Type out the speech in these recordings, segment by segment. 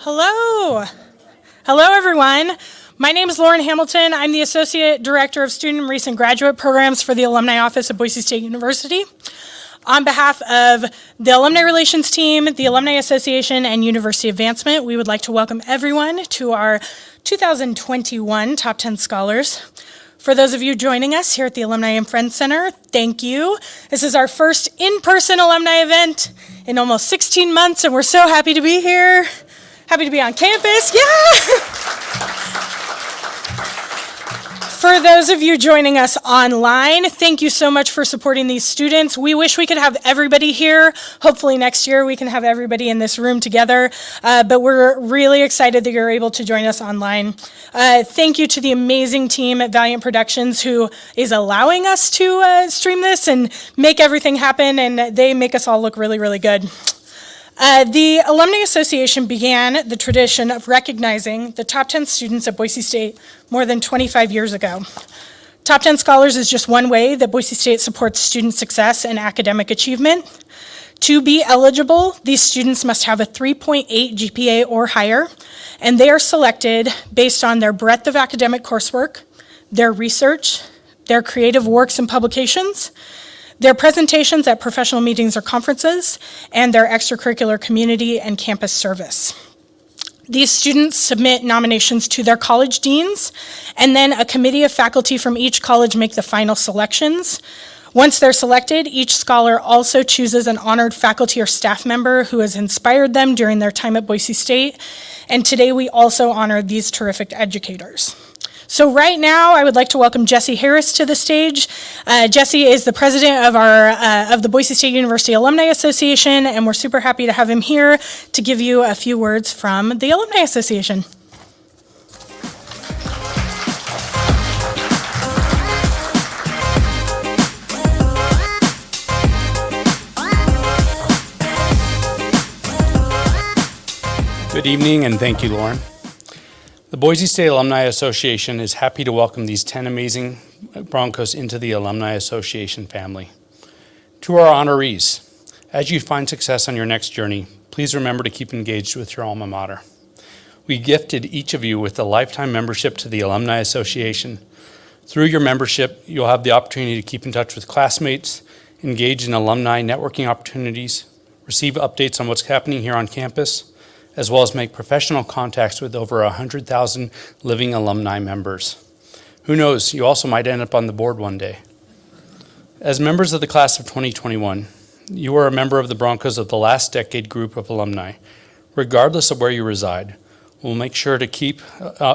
Hello. Hello, everyone. My name is Lauren Hamilton. I'm the Associate Director of Student and Recent Graduate Programs for the Alumni Office at Boise State University. On behalf of the Alumni Relations Team, the Alumni Association, and University Advancement, we would like to welcome everyone to our 2021 Top 10 Scholars. For those of you joining us here at the Alumni and Friends Center, thank you. This is our first in-person alumni event in almost 16 months, and we're so happy to be here. Happy to be on campus, yeah! For those of you joining us online, thank you so much for supporting these students. We wish we could have everybody here. Hopefully next year we can have everybody in this room together, but we're really excited that you're able to join us online. Thank you to the amazing team at Valiant Productions who is allowing us to stream this and make everything happen, and they make us all look really, really good. The Alumni Association began the tradition of recognizing the top 10 students at Boise State more than 25 years ago. Top 10 Scholars is just one way that Boise State supports student success and academic achievement. To be eligible, these students must have a 3.8 GPA or higher, and they are selected based on their breadth of academic coursework, their research, their creative works and publications, their presentations at professional meetings or conferences, and their extracurricular community and campus service. These students submit nominations to their college deans, and then a committee of faculty from each college make the final selections. Once they're selected, each scholar also chooses an honored faculty or staff member who has inspired them during their time at Boise State, and today we also honor these terrific educators. So right now, I would like to welcome Jesse Harris to the stage. Jesse is the president of the Boise State University Alumni Association, and we're super happy to have him here to give you a few words from the Alumni Association. Good evening, and thank you, Lauren. The Boise State Alumni Association is happy to welcome these 10 amazing Broncos into the Alumni Association family. To our honorees, as you find success on your next journey, please remember to keep engaged with your alma mater. We gifted each of you with a lifetime membership to the Alumni Association. Through your membership, you'll have the opportunity to keep in touch with classmates, engage in alumni networking opportunities, receive updates on what's happening here on campus, as well as make professional contacts with over 100,000 living alumni members. Who knows, you also might end up on the board one day. As members of the class of 2021, you are a member of the Broncos of the last decade group of alumni. Regardless of where you reside, we'll make sure to keep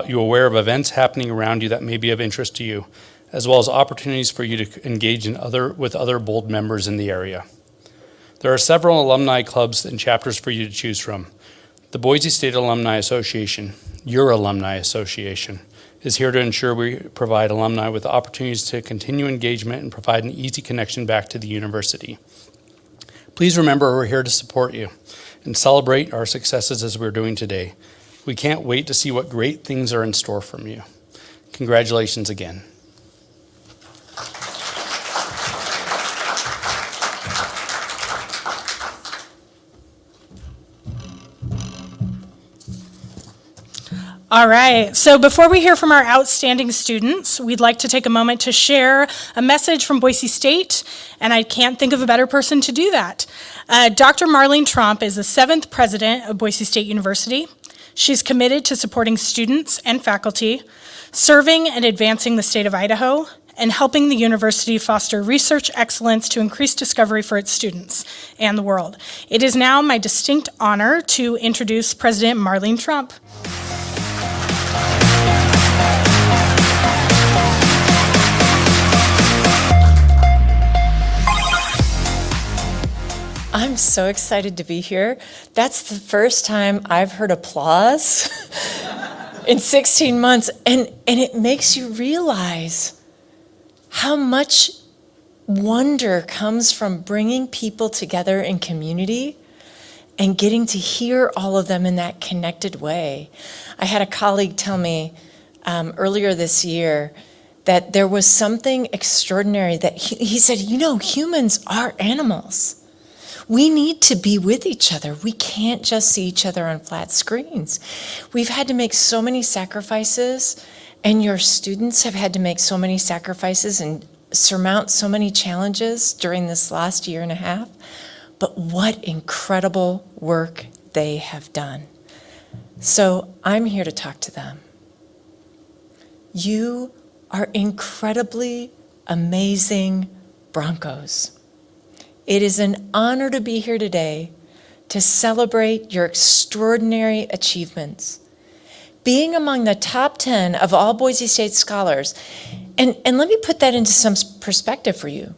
you aware of events happening around you that may be of interest to you, as well as opportunities for you to engage with other bold members in the area. There are several alumni clubs and chapters for you to choose from. The Boise State Alumni Association, your alumni association, is here to ensure we provide alumni with opportunities to continue engagement and provide an easy connection back to the university. Please remember we're here to support you and celebrate our successes as we're doing today. We can't wait to see what great things are in store from you. Congratulations again. All right, so before we hear from our outstanding students, we'd like to take a moment to share a message from Boise State, and I can't think of a better person to do that. Dr. Marlene Tromp is the 7th president of Boise State University. She's committed to supporting students and faculty, serving and advancing the state of Idaho, and helping the university foster research excellence to increase discovery for its students and the world. It is now my distinct honor to introduce President Marlene Tromp. I'm so excited to be here. That's the first time I've heard applause in 16 months, and it makes you realize how much wonder comes from bringing people together in community and getting to hear all of them in that connected way. I had a colleague tell me earlier this year that there was something extraordinary that he said, you know, humans are animals. We need to be with each other. We can't just see each other on flat screens. We've had to make so many sacrifices, and your students have had to make so many sacrifices and surmount so many challenges during this last year and a half. But what incredible work they have done. So I'm here to talk to them. You are incredibly amazing Broncos. It is an honor to be here today to celebrate your extraordinary achievements. Being among the top 10 of all Boise State scholars, and let me put that into some perspective for you.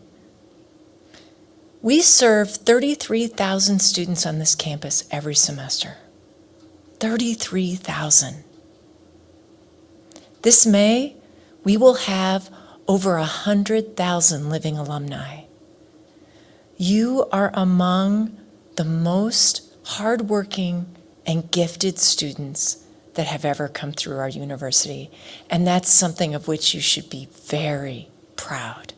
We serve 33,000 students on this campus every semester. 33,000. This May, we will have over 100,000 living alumni. You are among the most hardworking and gifted students that have ever come through our university, and that's something of which you should be very proud.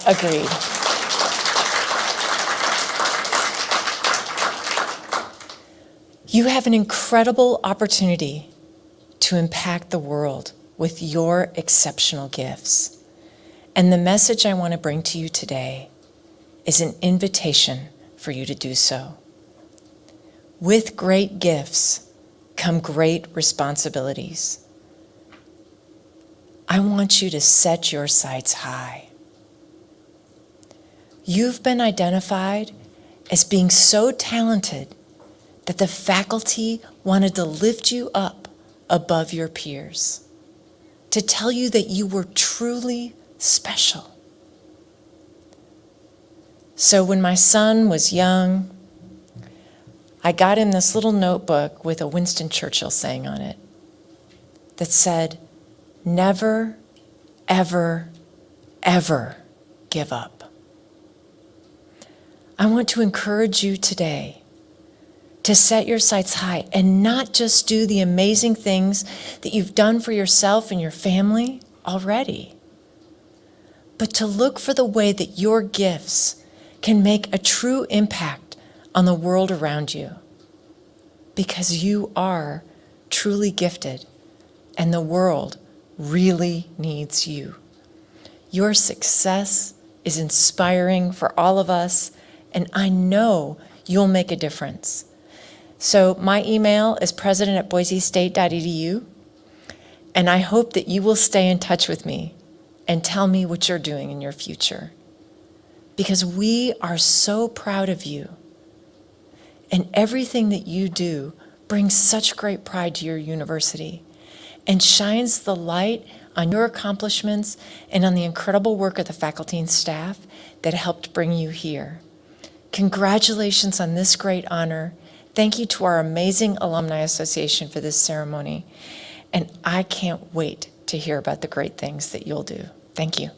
Agreed. You have an incredible opportunity to impact the world with your exceptional gifts. And the message I want to bring to you today is an invitation for you to do so. With great gifts come great responsibilities. I want you to set your sights high. You've been identified as being so talented that the faculty wanted to lift you up above your peers, to tell you that you were truly special. So when my son was young, I got him this little notebook with a Winston Churchill saying on it that said, "Never, ever, ever give up." I want to encourage you today to set your sights high and not just do the amazing things that you've done for yourself and your family already, but to look for the way that your gifts can make a true impact on the world around you, because you are truly gifted and the world really needs you. Your success is inspiring for all of us, and I know you'll make a difference. So my email is president@boisestate.edu, and I hope that you will stay in touch with me and tell me what you're doing in your future, because we are so proud of you, and everything that you do brings such great pride to your university and shines the light on your accomplishments and on the incredible work of the faculty and staff that helped bring you here. Congratulations on this great honor. Thank you to our amazing Alumni Association for this ceremony. And I can't wait to hear about the great things that you'll do. Thank you.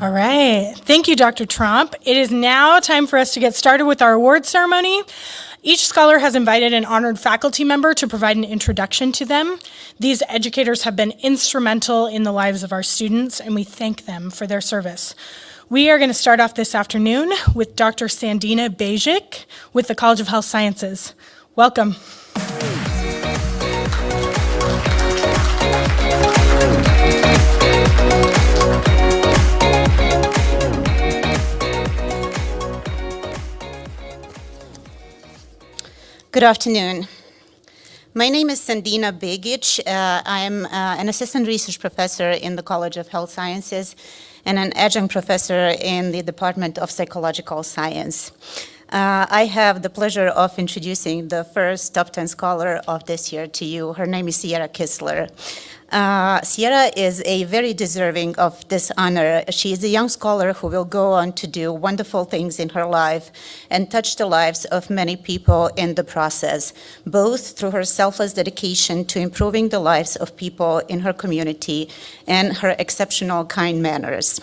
All right. Thank you, Dr. Trump. It is now time for us to get started with our award ceremony. Each scholar has invited an honored faculty member to provide an introduction to them. These educators have been instrumental in the lives of our students, and we thank them for their service. We are going to start off this afternoon with Dr. Sandina Bejic with the College of Health Sciences. Welcome. Good afternoon. My name is Sandina Bejic. I'm an assistant research professor in the College of Health Sciences and an adjunct professor in the Department of Psychological Science. I have the pleasure of introducing the first top 10 scholar of this year to you. Her name is Sierra Kistler. Sierra is a very deserving of this honor. She is a young scholar who will go on to do wonderful things in her life and touch the lives of many people in the process, both through her selfless dedication to improving the lives of people in her community and her exceptional kind manners.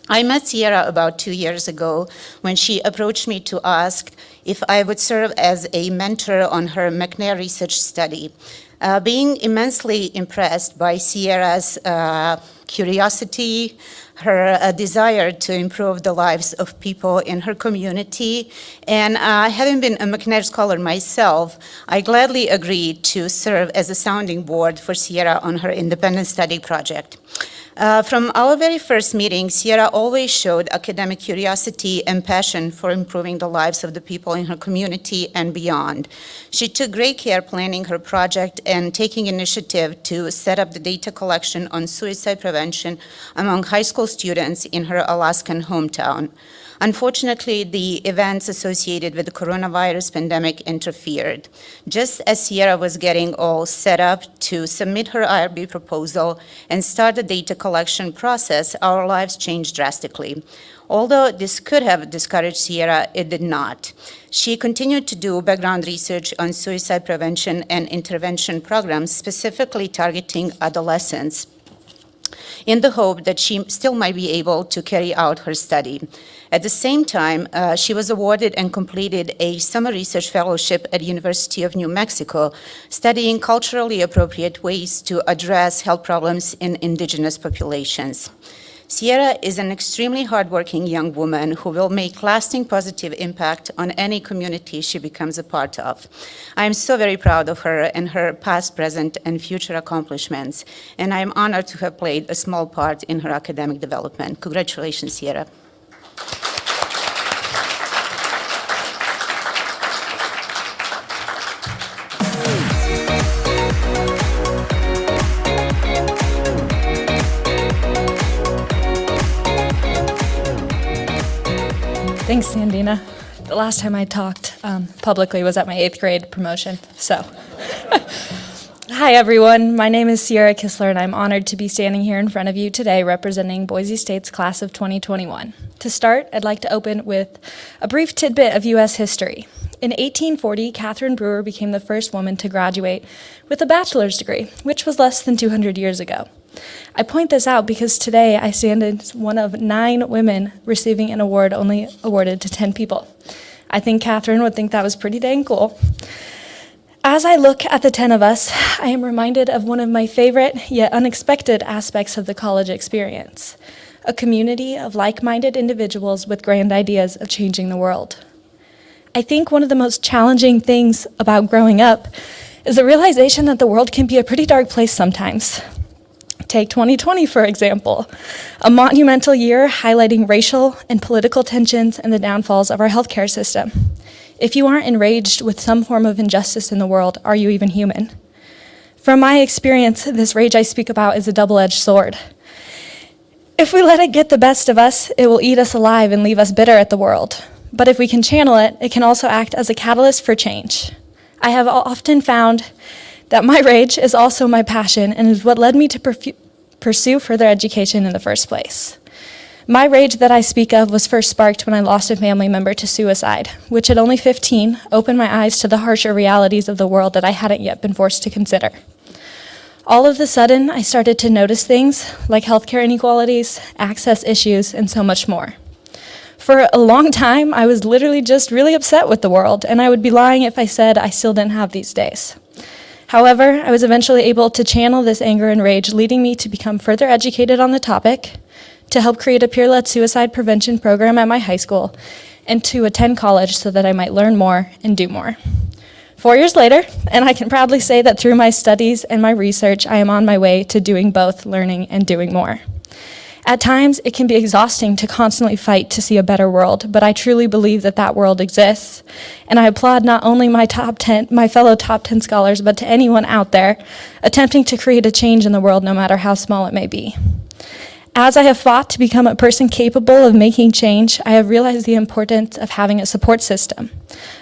I met Sierra about 2 years ago when she approached me to ask if I would serve as a mentor on her McNair research study. Being immensely impressed by Sierra's curiosity, her desire to improve the lives of people in her community, and having been a McNair scholar myself, I gladly agreed to serve as a sounding board for Sierra on her independent study project. From our very first meeting, Sierra always showed academic curiosity and passion for improving the lives of the people in her community and beyond. She took great care planning her project and taking initiative to set up the data collection on suicide prevention among high school students in her Alaskan hometown. Unfortunately, the events associated with the coronavirus pandemic interfered. Just as Sierra was getting all set up to submit her IRB proposal and start the data collection process, our lives changed drastically. Although this could have discouraged Sierra, it did not. She continued to do background research on suicide prevention and intervention programs, specifically targeting adolescents, in the hope that she still might be able to carry out her study. At the same time, she was awarded and completed a summer research fellowship at the University of New Mexico, studying culturally appropriate ways to address health problems in indigenous populations. Sierra is an extremely hardworking young woman who will make lasting positive impact on any community she becomes a part of. I am so very proud of her and her past, present, and future accomplishments, and I am honored to have played a small part in her academic development. Congratulations, Sierra. Thanks, Sandina. The last time I talked publicly was at my 8th grade promotion, so. Hi, everyone. My name is Sierra Kistler, and I'm honored to be standing here in front of you today representing Boise State's class of 2021. To start, I'd like to open with a brief tidbit of U.S. history. In 1840, Catherine Brewer became the first woman to graduate with a bachelor's degree, which was less than 200 years ago. I point this out because today I stand as one of 9 women receiving an award only awarded to 10 people. I think Catherine would think that was pretty dang cool. As I look at the 10 of us, I am reminded of one of my favorite yet unexpected aspects of the college experience, a community of like-minded individuals with grand ideas of changing the world. I think one of the most challenging things about growing up is the realization that the world can be a pretty dark place sometimes. Take 2020, for example, a monumental year highlighting racial and political tensions and the downfalls of our healthcare system. If you aren't enraged with some form of injustice in the world, are you even human? From my experience, this rage I speak about is a double-edged sword. If we let it get the best of us, it will eat us alive and leave us bitter at the world. But if we can channel it, it can also act as a catalyst for change. I have often found that my rage is also my passion and is what led me to pursue further education in the first place. My rage that I speak of was first sparked when I lost a family member to suicide, which at only 15 opened my eyes to the harsher realities of the world that I hadn't yet been forced to consider. All of a sudden, I started to notice things like healthcare inequalities, access issues, and so much more. For a long time, I was literally just really upset with the world, and I would be lying if I said I still didn't have these days. However, I was eventually able to channel this anger and rage, leading me to become further educated on the topic, to help create a peer-led suicide prevention program at my high school, and to attend college so that I might learn more and do more. 4 years later, and I can proudly say that through my studies and my research, I am on my way to doing both learning and doing more. At times, it can be exhausting to constantly fight to see a better world, but I truly believe that that world exists. And I applaud not only my fellow top 10 scholars, but to anyone out there attempting to create a change in the world, no matter how small it may be. As I have fought to become a person capable of making change, I have realized the importance of having a support system,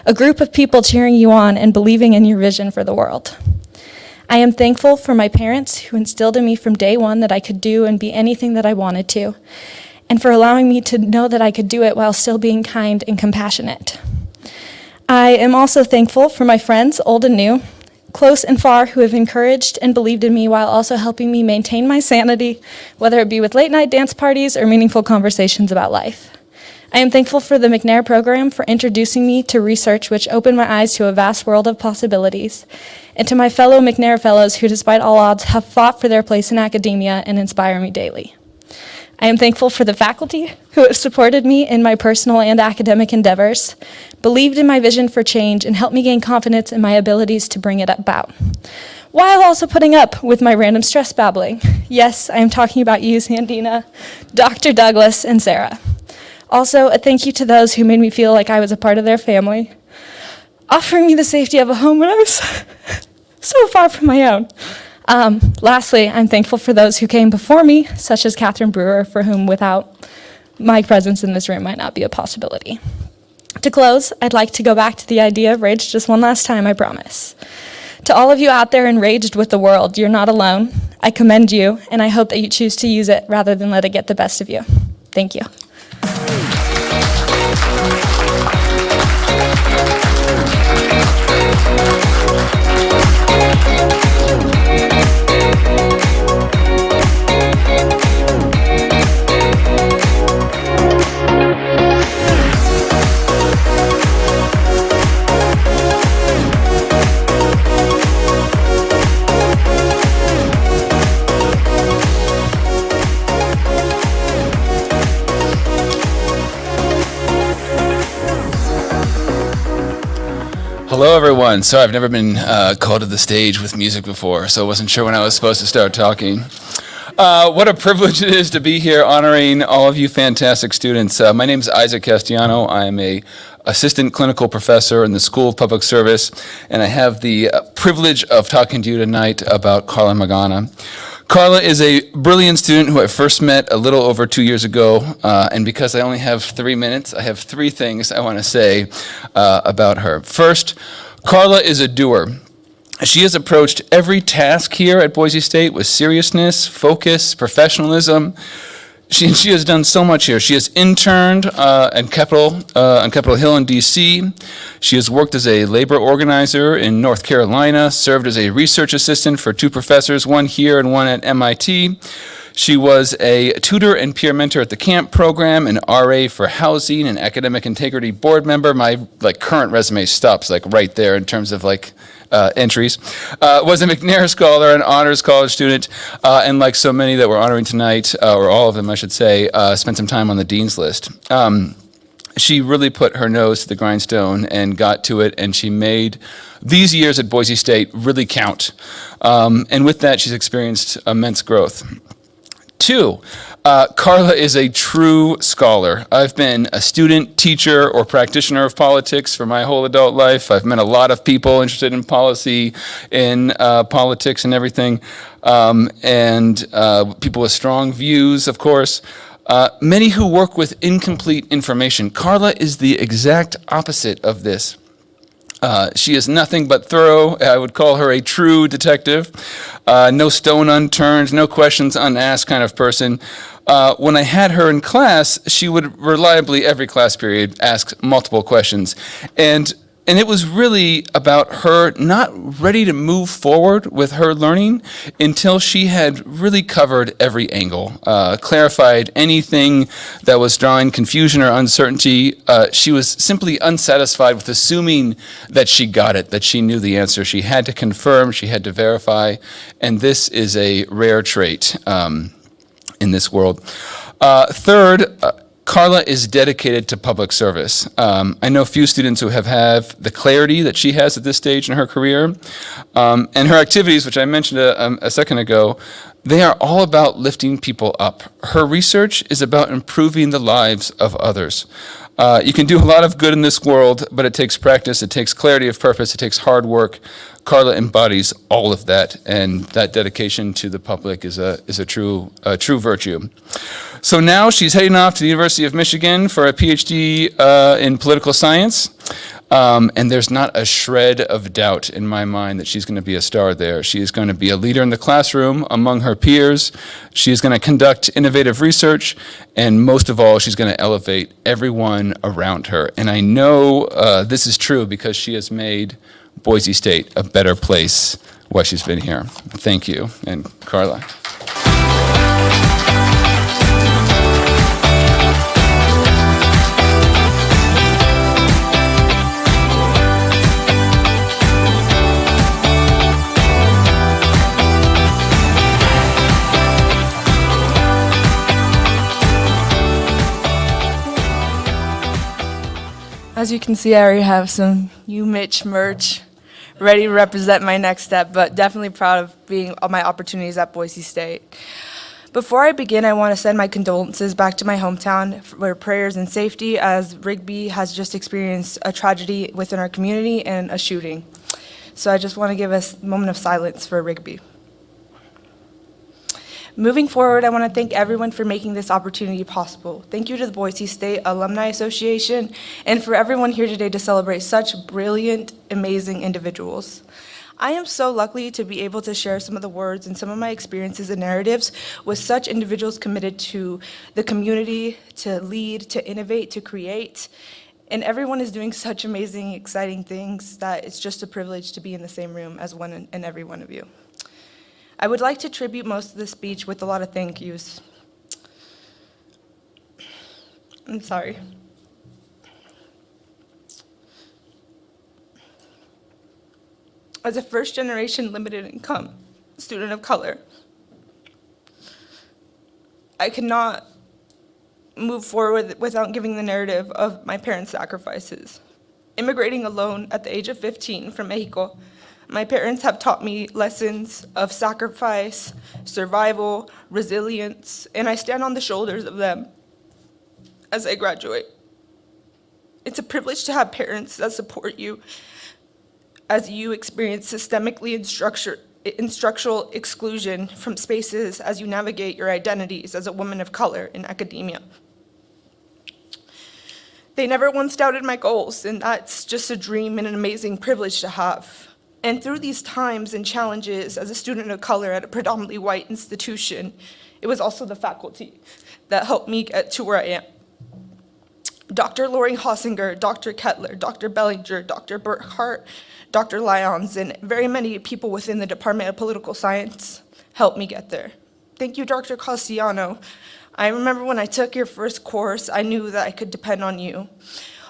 a group of people cheering you on and believing in your vision for the world. I am thankful for my parents who instilled in me from day one that I could do and be anything that I wanted to, and for allowing me to know that I could do it while still being kind and compassionate. I am also thankful for my friends, old and new, close and far, who have encouraged and believed in me while also helping me maintain my sanity, whether it be with late night dance parties or meaningful conversations about life. I am thankful for the McNair program for introducing me to research which opened my eyes to a vast world of possibilities, and to my fellow McNair fellows who, despite all odds, have fought for their place in academia and inspire me daily. I am thankful for the faculty who have supported me in my personal and academic endeavors, believed in my vision for change, and helped me gain confidence in my abilities to bring it about, while also putting up with my random stress babbling. Yes, I am talking about you, Sandina, Dr. Douglas, and Sarah. Also, a thank you to those who made me feel like I was a part of their family, offering me the safety of a home when I was so far from my own. Lastly, I'm thankful for those who came before me, such as Catherine Brewer, for whom without my presence in this room might not be a possibility. To close, I'd like to go back to the idea of rage just one last time, I promise. To all of you out there enraged with the world, you're not alone. I commend you, and I hope that you choose to use it rather than let it get the best of you. Thank you. Hello, everyone. So I've never been called to the stage with music before, so I wasn't sure when I was supposed to start talking. What a privilege it is to be here honoring all of you fantastic students. My name is Isaac Castellano. I am a assistant clinical professor in the School of Public Service, and I have the privilege of talking to you tonight about Carla Magana. Carla is a brilliant student who I first met a little over 2 years ago, and because I only have 3 minutes, I have 3 things I want to say about her. First, Carla is a doer. She has approached every task here at Boise State with seriousness, focus, professionalism. She has done so much here. She has interned on Capitol Hill in D.C. She has worked as a labor organizer in North Carolina, served as a research assistant for 2 professors, one here and one at MIT. She was a tutor and peer mentor at the CAMP program, an RA for housing, an academic integrity board member. My current resume stops right there in terms of entries. Was a McNair scholar, an honors college student, and like so many that we're honoring tonight, or all of them I should say, spent some time on the dean's list. She really put her nose to the grindstone and got to it, and she made these years at Boise State really count. And with that, she's experienced immense growth. 2, Carla is a true scholar. I've been a student, teacher, or practitioner of politics for my whole adult life. I've met a lot of people interested in policy, in politics and everything, and people with strong views, of course. Many who work with incomplete information. Carla is the exact opposite of this. She is nothing but thorough. I would call her a true detective. No stone unturned, no questions unasked kind of person. When I had her in class, she would reliably, every class period, ask multiple questions. And it was really about her not ready to move forward with her learning until she had really covered every angle, clarified anything that was drawing confusion or uncertainty. She was simply unsatisfied with assuming that she got it, that she knew the answer. She had to confirm, she had to verify, and this is a rare trait in this world. Third, Carla is dedicated to public service. I know few students who have the clarity that she has at this stage in her career. And her activities, which I mentioned a second ago, they are all about lifting people up. Her research is about improving the lives of others. You can do a lot of good in this world, but it takes practice, it takes clarity of purpose, it takes hard work. Carla embodies all of that, and that dedication to the public is a true virtue. So now she's heading off to the University of Michigan for a PhD in political science. And there's not a shred of doubt in my mind that she's going to be a star there. She is going to be a leader in the classroom among her peers. She is going to conduct innovative research. And most of all, she's going to elevate everyone around her. And I know this is true because she has made Boise State a better place while she's been here. Thank you. And Carla. As you can see, I already have some UMitch merch ready to represent my next step, but definitely proud of being all my opportunities at Boise State. Before I begin, I want to send my condolences back to my hometown for prayers and safety, as Rigby has just experienced a tragedy within our community and a shooting. So I just want to give a moment of silence for Rigby. Moving forward, I want to thank everyone for making this opportunity possible. Thank you to the Boise State Alumni Association and for everyone here today to celebrate such brilliant, amazing individuals. I am so lucky to be able to share some of the words and some of my experiences and narratives with such individuals committed to the community, to lead, to innovate, to create. And everyone is doing such amazing, exciting things that it's just a privilege to be in the same room as one and every one of you. I would like to tribute most of the speech with a lot of thank yous. I'm sorry. As a first-generation limited income student of color, I could not move forward without giving the narrative of my parents' sacrifices. Immigrating alone at the age of 15 from Mexico, my parents have taught me lessons of sacrifice, survival, resilience, and I stand on the shoulders of them as I graduate. It's a privilege to have parents that support you as you experience systemically instructional exclusion from spaces as you navigate your identities as a woman of color in academia. They never once doubted my goals, and that's just a dream and an amazing privilege to have. And through these times and challenges as a student of color at a predominantly white institution, it was also the faculty that helped me get to where I am. Dr. Lori Hossinger, Dr. Kettler, Dr. Bellinger, Dr. Burkhart, Dr. Lyons, and very many people within the Department of Political Science helped me get there. Thank you, Dr. Castellano. I remember when I took your first course, I knew that I could depend on you.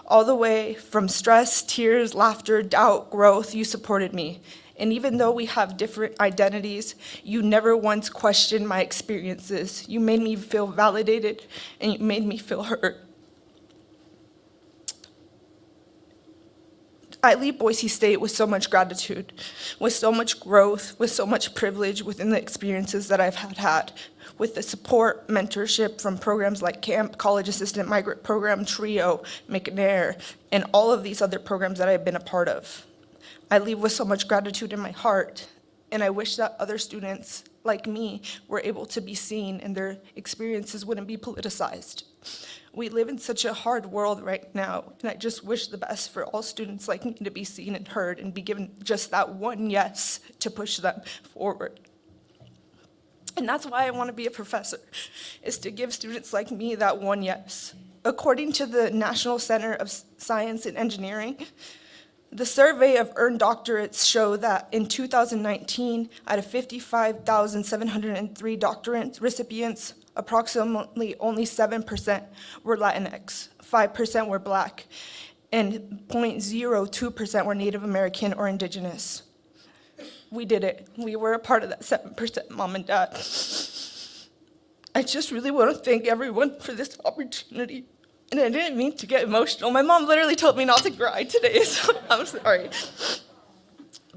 All the way from stress, tears, laughter, doubt, growth, you supported me. And even though we have different identities, you never once questioned my experiences. You made me feel validated, and you made me feel heard. I leave Boise State with so much gratitude, with so much growth, with so much privilege within the experiences that I've had, with the support, mentorship from programs like CAMP, College Assistant Migrant Program, TRIO, McNair, and all of these other programs that I've been a part of. I leave with so much gratitude in my heart, and I wish that other students like me were able to be seen and their experiences wouldn't be politicized. We live in such a hard world right now, and I just wish the best for all students like me to be seen and heard and be given just that one yes to push them forward. And that's why I want to be a professor, is to give students like me that one yes. According to the National Center of Science and Engineering, the survey of earned doctorates show that in 2019, out of 55,703 doctorate recipients, approximately only 7% were Latinx, 5% were Black, and 0.02% were Native American or Indigenous. We did it. We were a part of that 7%, Mom and Dad. I just really want to thank everyone for this opportunity. And I didn't mean to get emotional. My mom literally told me not to cry today, so I'm sorry.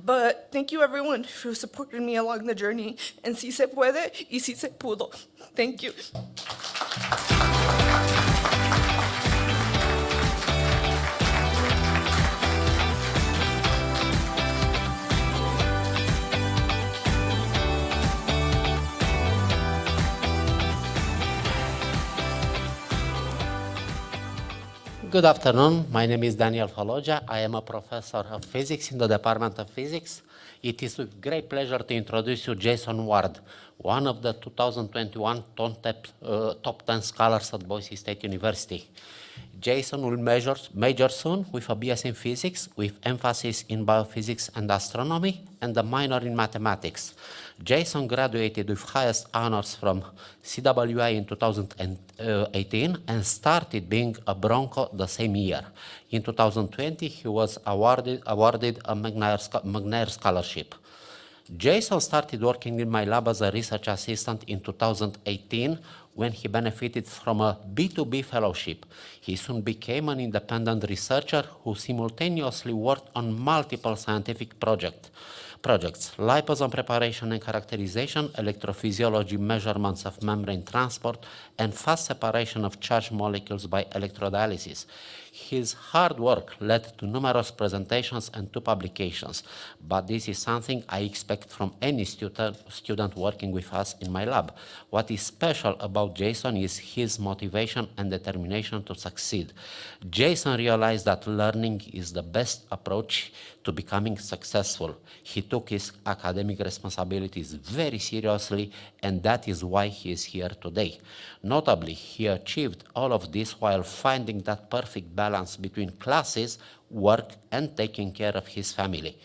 But thank you everyone who supported me along the journey. And si se puede y si se pudo. Thank you. Good afternoon. My name is Daniel Faloja. I am a professor of physics in the Department of Physics. It is with great pleasure to introduce you Jason Ward, one of the 2021 top 10 scholars at Boise State University. Jason will major soon with a BS in physics with emphasis in biophysics and astronomy and a minor in mathematics. Jason graduated with highest honors from CWI in 2018 and started being a Bronco the same year. In 2020, he was awarded a McNair Scholarship. Jason started working in my lab as a research assistant in 2018 when he benefited from a B2B fellowship. He soon became an independent researcher who simultaneously worked on multiple scientific projects, liposome preparation and characterization, electrophysiology measurements of membrane transport, and fast separation of charged molecules by electrodialysis. His hard work led to numerous presentations and 2 publications, but this is something I expect from any student working with us in my lab. What is special about Jason is his motivation and determination to succeed. Jason realized that learning is the best approach to becoming successful. He took his academic responsibilities very seriously, and that is why he is here today. Notably, he achieved all of this while finding that perfect balance between classes, work, and taking care of his family.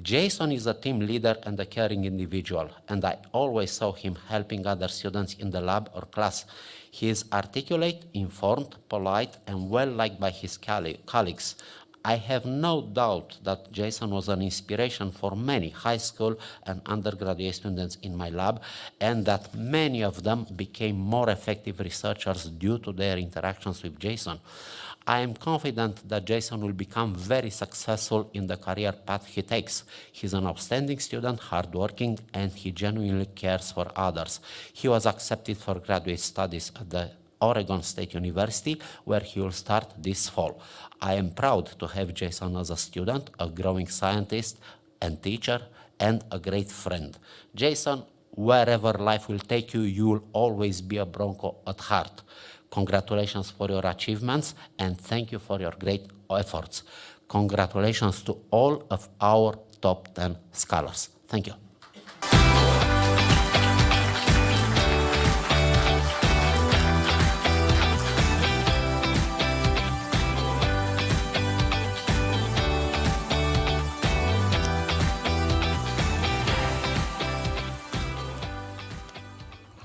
Jason is a team leader and a caring individual, and I always saw him helping other students in the lab or class. He is articulate, informed, polite, and well-liked by his colleagues. I have no doubt that Jason was an inspiration for many high school and undergraduate students in my lab, and that many of them became more effective researchers due to their interactions with Jason. I am confident that Jason will become very successful in the career path he takes. He's an outstanding student, hardworking, and he genuinely cares for others. He was accepted for graduate studies at the Oregon State University, where he will start this fall. I am proud to have Jason as a student, a growing scientist and teacher, and a great friend. Jason, wherever life will take you, you will always be a Bronco at heart. Congratulations for your achievements, and thank you for your great efforts. Congratulations to all of our top 10 scholars. Thank you.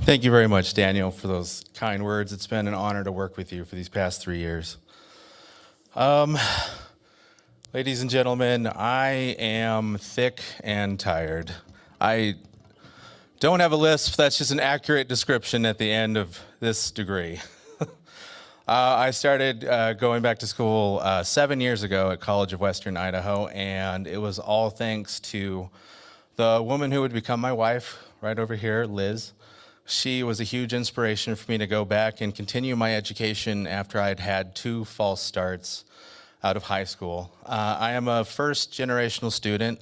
Thank you very much, Daniel, for those kind words. It's been an honor to work with you for these past 3 years. Ladies and gentlemen, I am thick and tired. I don't have a lisp. That's just an accurate description at the end of this degree. I started going back to school 7 years ago at College of Western Idaho, and it was all thanks to the woman who would become my wife right over here, Liz. She was a huge inspiration for me to go back and continue my education after I'd had 2 false starts out of high school. I am a first-generational student.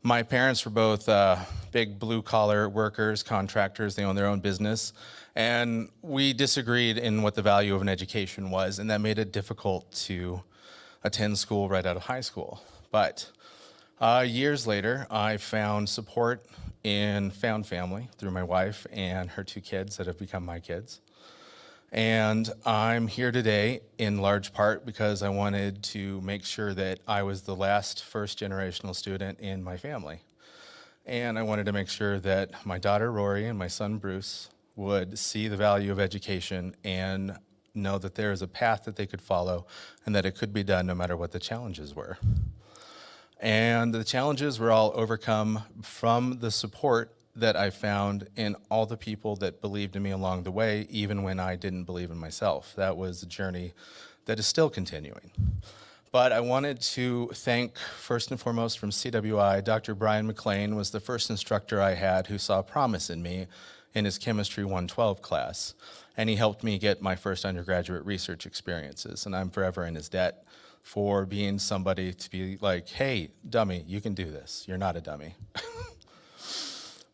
My parents were both big blue-collar workers, contractors. They own their own business. And we disagreed in what the value of an education was, and that made it difficult to attend school right out of high school. But years later, I found support in found family through my wife and her 2 kids that have become my kids. And I'm here today in large part because I wanted to make sure that I was the last first-generational student in my family. And I wanted to make sure that my daughter Rory and my son Bruce would see the value of education and know that there is a path that they could follow and that it could be done no matter what the challenges were. And the challenges were all overcome from the support that I found in all the people that believed in me along the way, even when I didn't believe in myself. That was a journey that is still continuing. But I wanted to thank, first and foremost, from CWI, Dr. Brian McLean was the first instructor I had who saw promise in me in his Chemistry 112 class. And he helped me get my first undergraduate research experiences, and I'm forever in his debt for being somebody to be like, hey, dummy, you can do this. You're not a dummy.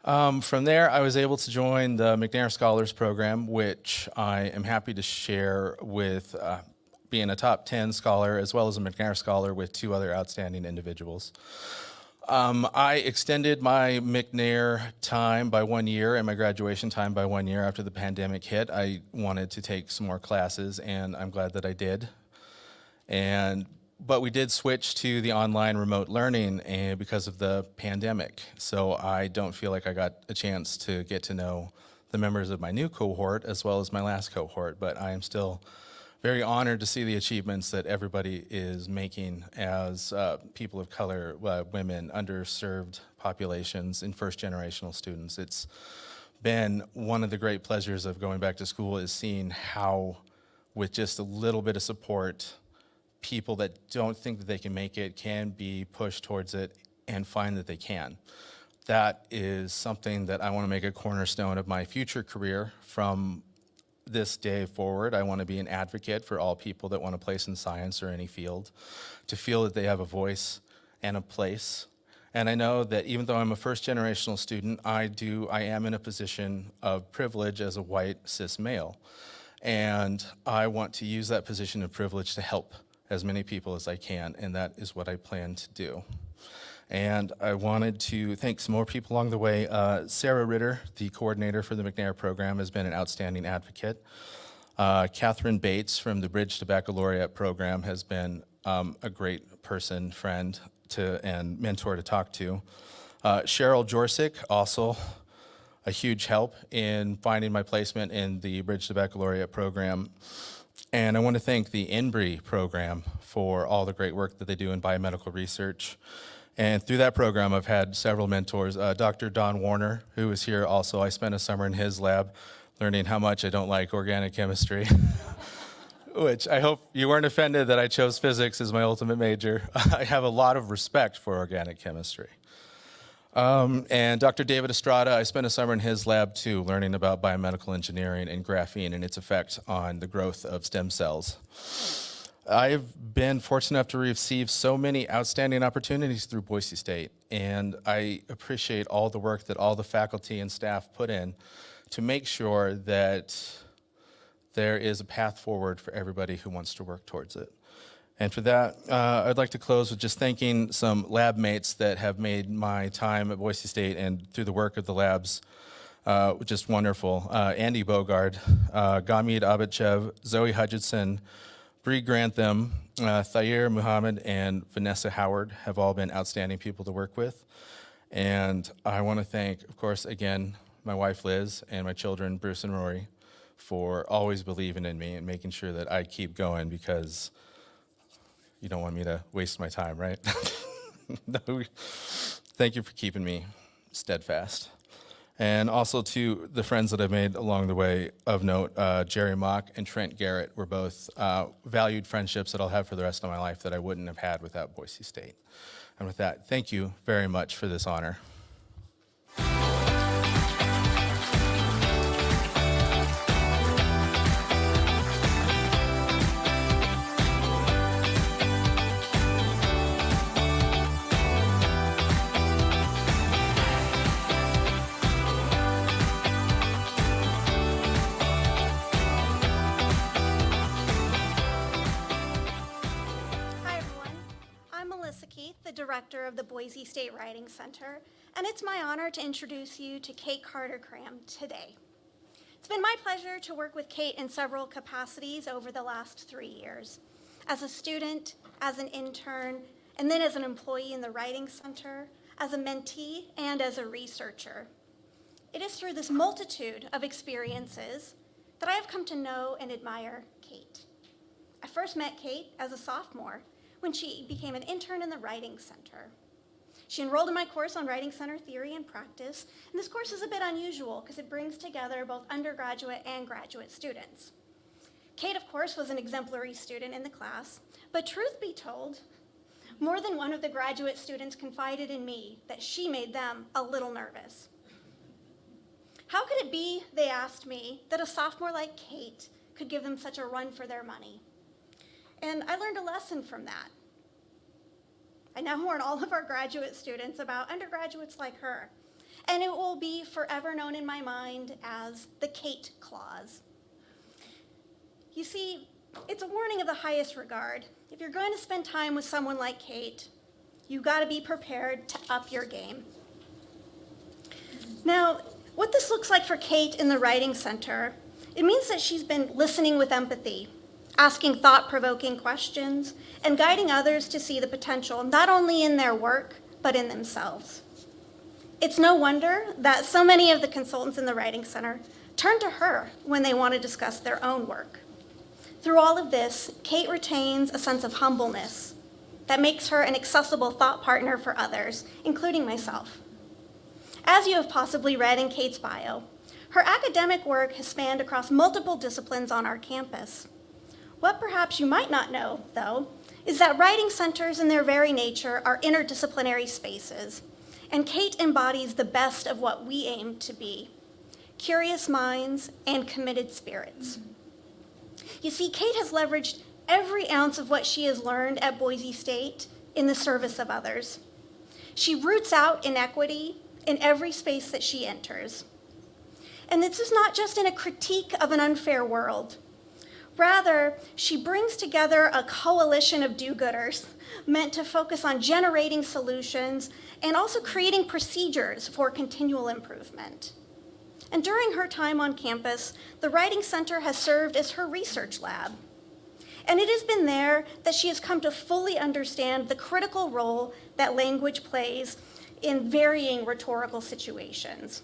From there, I was able to join the McNair Scholars Program, which I am happy to share with being a top 10 scholar as well as a McNair scholar with 2 other outstanding individuals. I extended my McNair time by 1 year and my graduation time by 1 year after the pandemic hit. I wanted to take some more classes, and I'm glad that I did. But we did switch to the online remote learning because of the pandemic. So I don't feel like I got a chance to get to know the members of my new cohort as well as my last cohort, but I am still very honored to see the achievements that everybody is making as people of color, women, underserved populations, and first-generational students. It's been one of the great pleasures of going back to school is seeing how, with just a little bit of support, people that don't think that they can make it can be pushed towards it and find that they can. That is something that I want to make a cornerstone of my future career. From this day forward, I want to be an advocate for all people that want to place in science or any field, to feel that they have a voice and a place. And I know that even though I'm a first-generational student, I am in a position of privilege as a white cis male. And I want to use that position of privilege to help as many people as I can, and that is what I plan to do. And I wanted to thank some more people along the way. Sarah Ritter, the coordinator for the McNair program, has been an outstanding advocate. Catherine Bates from the Bridge to Baccalaureate program has been a great person, friend, and mentor to talk to. Cheryl Jorsick, also a huge help in finding my placement in the Bridge to Baccalaureate program. And I want to thank the INBRI program for all the great work that they do in biomedical research. And through that program, I've had several mentors. Dr. Don Warner, who is here also. I spent a summer in his lab learning how much I don't like organic chemistry, which I hope you weren't offended that I chose physics as my ultimate major. I have a lot of respect for organic chemistry. And Dr. David Estrada, I spent a summer in his lab too, learning about biomedical engineering and graphene and its effect on the growth of stem cells. I've been fortunate enough to receive so many outstanding opportunities through Boise State, and I appreciate all the work that all the faculty and staff put in to make sure that there is a path forward for everybody who wants to work towards it. And for that, I'd like to close with just thanking some lab mates that have made my time at Boise State and through the work of the labs just wonderful. Andy Bogard, Gamid Abitchev, Zoe Hutchinson, Bree Grantham, Thayer Muhammad, and Vanessa Howard have all been outstanding people to work with. And I want to thank, of course, again, my wife Liz and my children Bruce and Rory for always believing in me and making sure that I keep going, because you don't want me to waste my time, right? No. Thank you for keeping me steadfast. And also to the friends that I've made along the way of note, Jerry Mock and Trent Garrett were both valued friendships that I'll have for the rest of my life that I wouldn't have had without Boise State. And with that, thank you very much for this honor. The director of the Boise State Writing Center, and it's my honor to introduce you to Kate Carter-Cram today. It's been my pleasure to work with Kate in several capacities over the last 3 years, as a student, as an intern, and then as an employee in the Writing Center, as a mentee, and as a researcher. It is through this multitude of experiences that I have come to know and admire Kate. I first met Kate as a sophomore when she became an intern in the Writing Center. She enrolled in my course on Writing Center theory and practice, and this course is a bit unusual because it brings together both undergraduate and graduate students. Kate, of course, was an exemplary student in the class, but truth be told, more than one of the graduate students confided in me that she made them a little nervous. How could it be, they asked me, that a sophomore like Kate could give them such a run for their money? And I learned a lesson from that. I now warn all of our graduate students about undergraduates like her, and it will be forever known in my mind as the Kate Clause. You see, It's a warning of the highest regard. If you're going to spend time with someone like Kate, you've got to be prepared to up your game. Now, what this looks like for Kate in the Writing Center, it means that she's been listening with empathy, asking thought-provoking questions, and guiding others to see the potential not only in their work, but in themselves. It's no wonder that so many of the consultants in the Writing Center turn to her when they want to discuss their own work. Through all of this, Kate retains a sense of humbleness that makes her an accessible thought partner for others, including myself. As you have possibly read in Kate's bio, her academic work has spanned across multiple disciplines on our campus. What perhaps you might not know, though, is that writing centers in their very nature are interdisciplinary spaces, and Kate embodies the best of what we aim to be: curious minds and committed spirits. You see, Kate has leveraged every ounce of what she has learned at Boise State in the service of others. She roots out inequity in every space that she enters. And this is not just in a critique of an unfair world. Rather, she brings together a coalition of do-gooders meant to focus on generating solutions and also creating procedures for continual improvement. And during her time on campus, the Writing Center has served as her research lab. And it has been there that she has come to fully understand the critical role that language plays in varying rhetorical situations.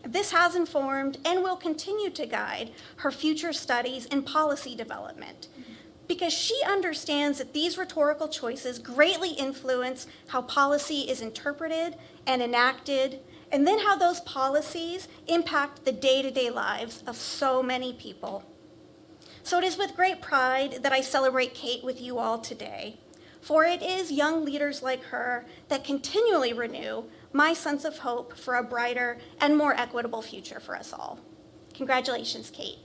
This has informed and will continue to guide her future studies and policy development, because she understands that these rhetorical choices greatly influence how policy is interpreted and enacted, and then how those policies impact the day-to-day lives of so many people. So it is with great pride that I celebrate Kate with you all today, for it is young leaders like her that continually renew my sense of hope for a brighter and more equitable future for us all. Congratulations, Kate.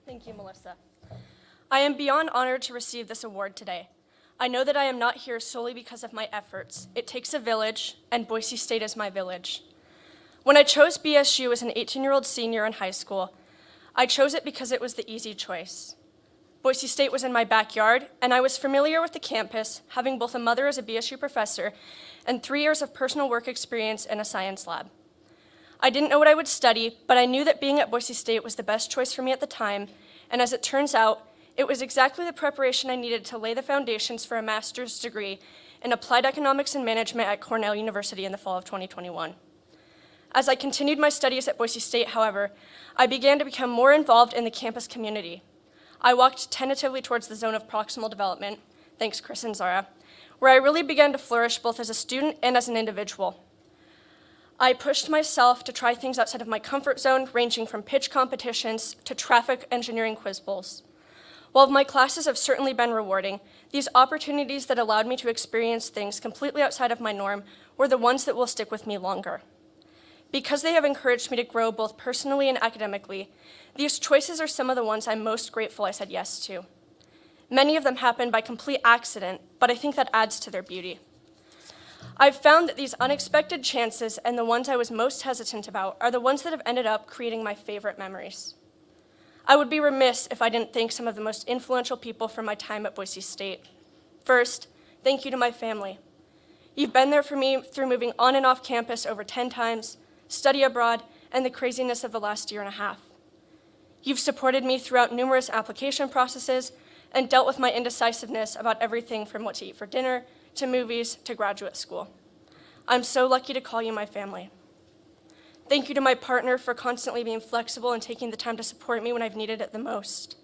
Thank you, Melissa. I am beyond honored to receive this award today. I know that I am not here solely because of my efforts. It takes a village, and Boise State is my village. When I chose BSU as an 18-year-old senior in high school, I chose it because it was the easy choice. Boise State was in my backyard, and I was familiar with the campus, having both a mother as a BSU professor and 3 years of personal work experience in a science lab. I didn't know what I would study, but I knew that being at Boise State was the best choice for me at the time, and as it turns out, it was exactly the preparation I needed to lay the foundations for a master's degree in applied economics and management at Cornell University in the fall of 2021. As I continued my studies at Boise State, however, I began to become more involved in the campus community. I walked tentatively towards the zone of proximal development, thanks Chris and Zara, where I really began to flourish both as a student and as an individual. I pushed myself to try things outside of my comfort zone, ranging from pitch competitions to traffic engineering quiz bowls. While my classes have certainly been rewarding, these opportunities that allowed me to experience things completely outside of my norm were the ones that will stick with me longer. Because they have encouraged me to grow both personally and academically, these choices are some of the ones I'm most grateful I said yes to. Many of them happened by complete accident, but I think that adds to their beauty. I've found that these unexpected chances and the ones I was most hesitant about are the ones that have ended up creating my favorite memories. I would be remiss if I didn't thank some of the most influential people from my time at Boise State. First, thank you to my family. You've been there for me through moving on and off campus over 10 times, study abroad, and the craziness of the last year and a half. You've supported me throughout numerous application processes and dealt with my indecisiveness about everything from what to eat for dinner, to movies, to graduate school. I'm so lucky to call you my family. Thank you to my partner for constantly being flexible and taking the time to support me when I've needed it the most.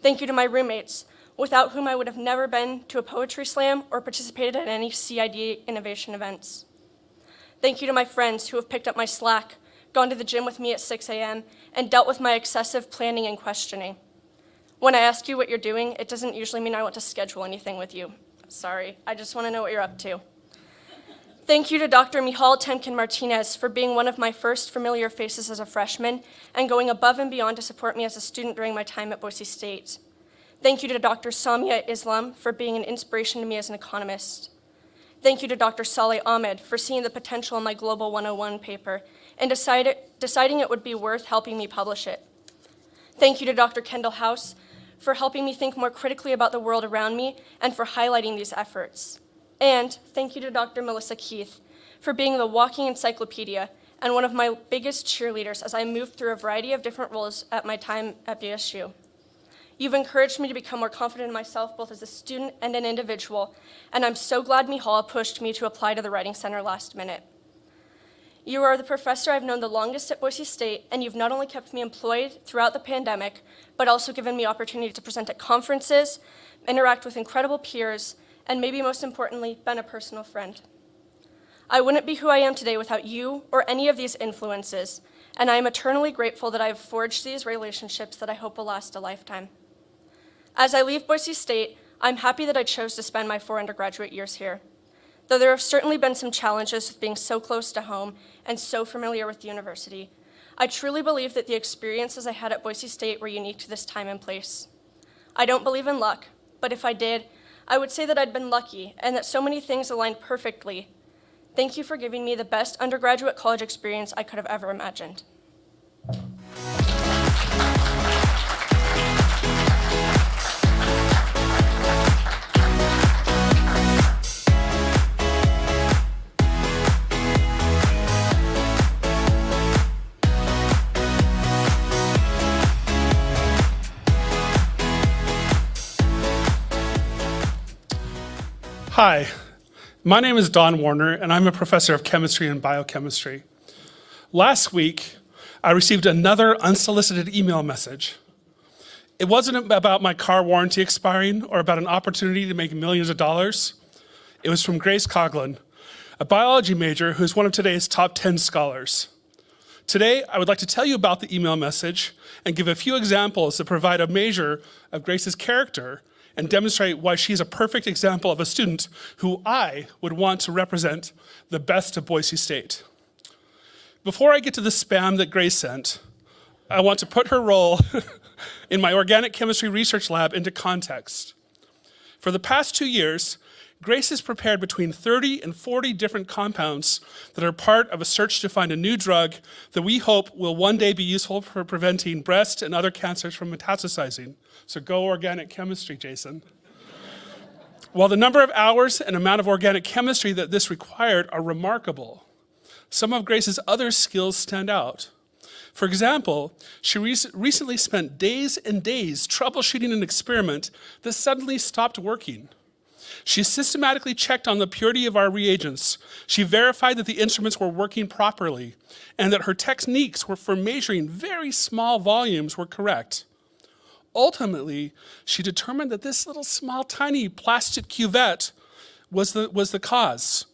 Thank you to my roommates, without whom I would have never been to a poetry slam or participated in any CID innovation events. Thank you to my friends who have picked up my slack, gone to the gym with me at 6 a.m., and dealt with my excessive planning and questioning. When I ask you what you're doing, it doesn't usually mean I want to schedule anything with you. Sorry, I just want to know what you're up to. Thank you to Dr. Michal Temkin-Martinez for being one of my first familiar faces as a freshman and going above and beyond to support me as a student during my time at Boise State. Thank you to Dr. Samia Islam for being an inspiration to me as an economist. Thank you to Dr. Saleh Ahmed for seeing the potential in my Global 101 paper and deciding it would be worth helping me publish it. Thank you to Dr. Kendall House for helping me think more critically about the world around me and for highlighting these efforts. And thank you to Dr. Melissa Keith for being the walking encyclopedia and one of my biggest cheerleaders as I moved through a variety of different roles at my time at BSU. You've encouraged me to become more confident in myself both as a student and an individual, and I'm so glad Michal pushed me to apply to the Writing Center last minute. You are the professor I've known the longest at Boise State, and you've not only kept me employed throughout the pandemic, but also given me opportunity to present at conferences, interact with incredible peers, and maybe most importantly, been a personal friend. I wouldn't be who I am today without you or any of these influences, and I am eternally grateful that I have forged these relationships that I hope will last a lifetime. As I leave Boise State, I'm happy that I chose to spend my 4 undergraduate years here. Though there have certainly been some challenges with being so close to home and so familiar with the university, I truly believe that the experiences I had at Boise State were unique to this time and place. I don't believe in luck, but if I did, I would say that I'd been lucky and that so many things aligned perfectly. Thank you for giving me the best undergraduate college experience I could have ever imagined. Hi, my name is Don Warner, and I'm a professor of chemistry and biochemistry. Last week, I received another unsolicited email message. It wasn't about my car warranty expiring or about an opportunity to make millions of dollars. It was from Grace Coughlin, a biology major who's one of today's top 10 scholars. Today, I would like to tell you about the email message and give a few examples that provide a measure of Grace's character and demonstrate why she's a perfect example of a student who I would want to represent the best of Boise State. Before I get to the spam that Grace sent, I want to put her role in my organic chemistry research lab into context. For the past 2 years, Grace has prepared between 30 and 40 different compounds that are part of a search to find a new drug that we hope will one day be useful for preventing breast and other cancers from metastasizing. So go organic chemistry, Jason. While the number of hours and amount of organic chemistry that this required are remarkable, some of Grace's other skills stand out. For example, she recently spent days and days troubleshooting an experiment that suddenly stopped working. She systematically checked on the purity of our reagents. She verified that the instruments were working properly and that her techniques for measuring very small volumes were correct. Ultimately, she determined that this little small tiny plastic cuvette was the cause.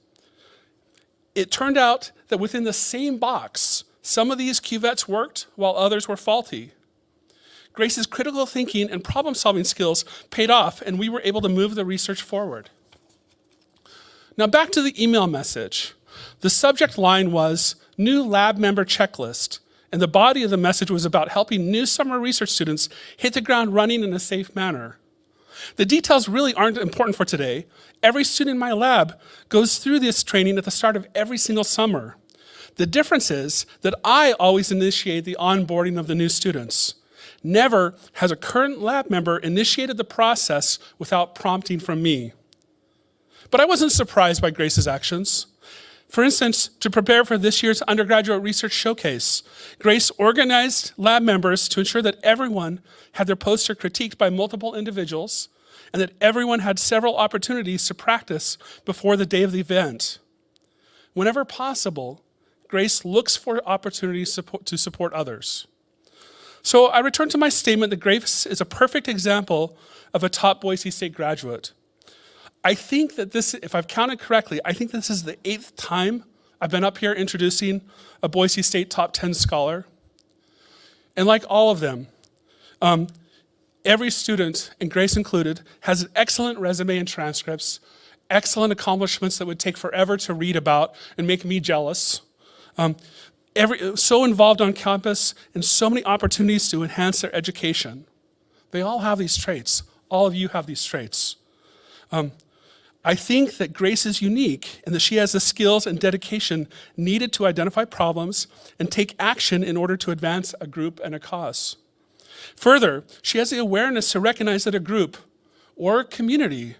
It turned out that within the same box, some of these cuvettes worked while others were faulty. Grace's critical thinking and problem-solving skills paid off, and we were able to move the research forward. Now back to the email message. The subject line was New Lab Member Checklist, and the body of the message was about helping new summer research students hit the ground running in a safe manner. The details really aren't important for today. Every student in my lab goes through this training at the start of every single summer. The difference is that I always initiate the onboarding of the new students. Never has a current lab member initiated the process without prompting from me. But I wasn't surprised by Grace's actions. For instance, to prepare for this year's undergraduate research showcase, Grace organized lab members to ensure that everyone had their poster critiqued by multiple individuals and that everyone had several opportunities to practice before the day of the event. Whenever possible, Grace looks for opportunities to support others. So I return to my statement that Grace is a perfect example of a top Boise State graduate. I think that this, if I've counted correctly, I think this is the 8th time I've been up here introducing a Boise State top 10 scholar. And like all of them, every student, and Grace included, has an excellent resume and transcripts, excellent accomplishments that would take forever to read about and make me jealous. So involved on campus and so many opportunities to enhance their education. They all have these traits. All of you have these traits. I think that Grace is unique in that she has the skills and dedication needed to identify problems and take action in order to advance a group and a cause. Further, she has the awareness to recognize that a group or community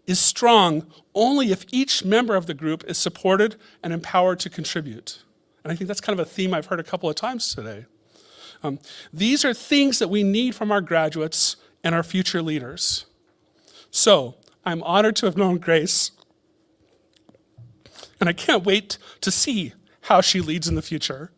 is strong only if each member of the group is supported and empowered to contribute. And I think that's kind of a theme I've heard a couple of times today. These are things that we need from our graduates and our future leaders. So, I'm honored to have known Grace, and I can't wait to see how she leads in the future.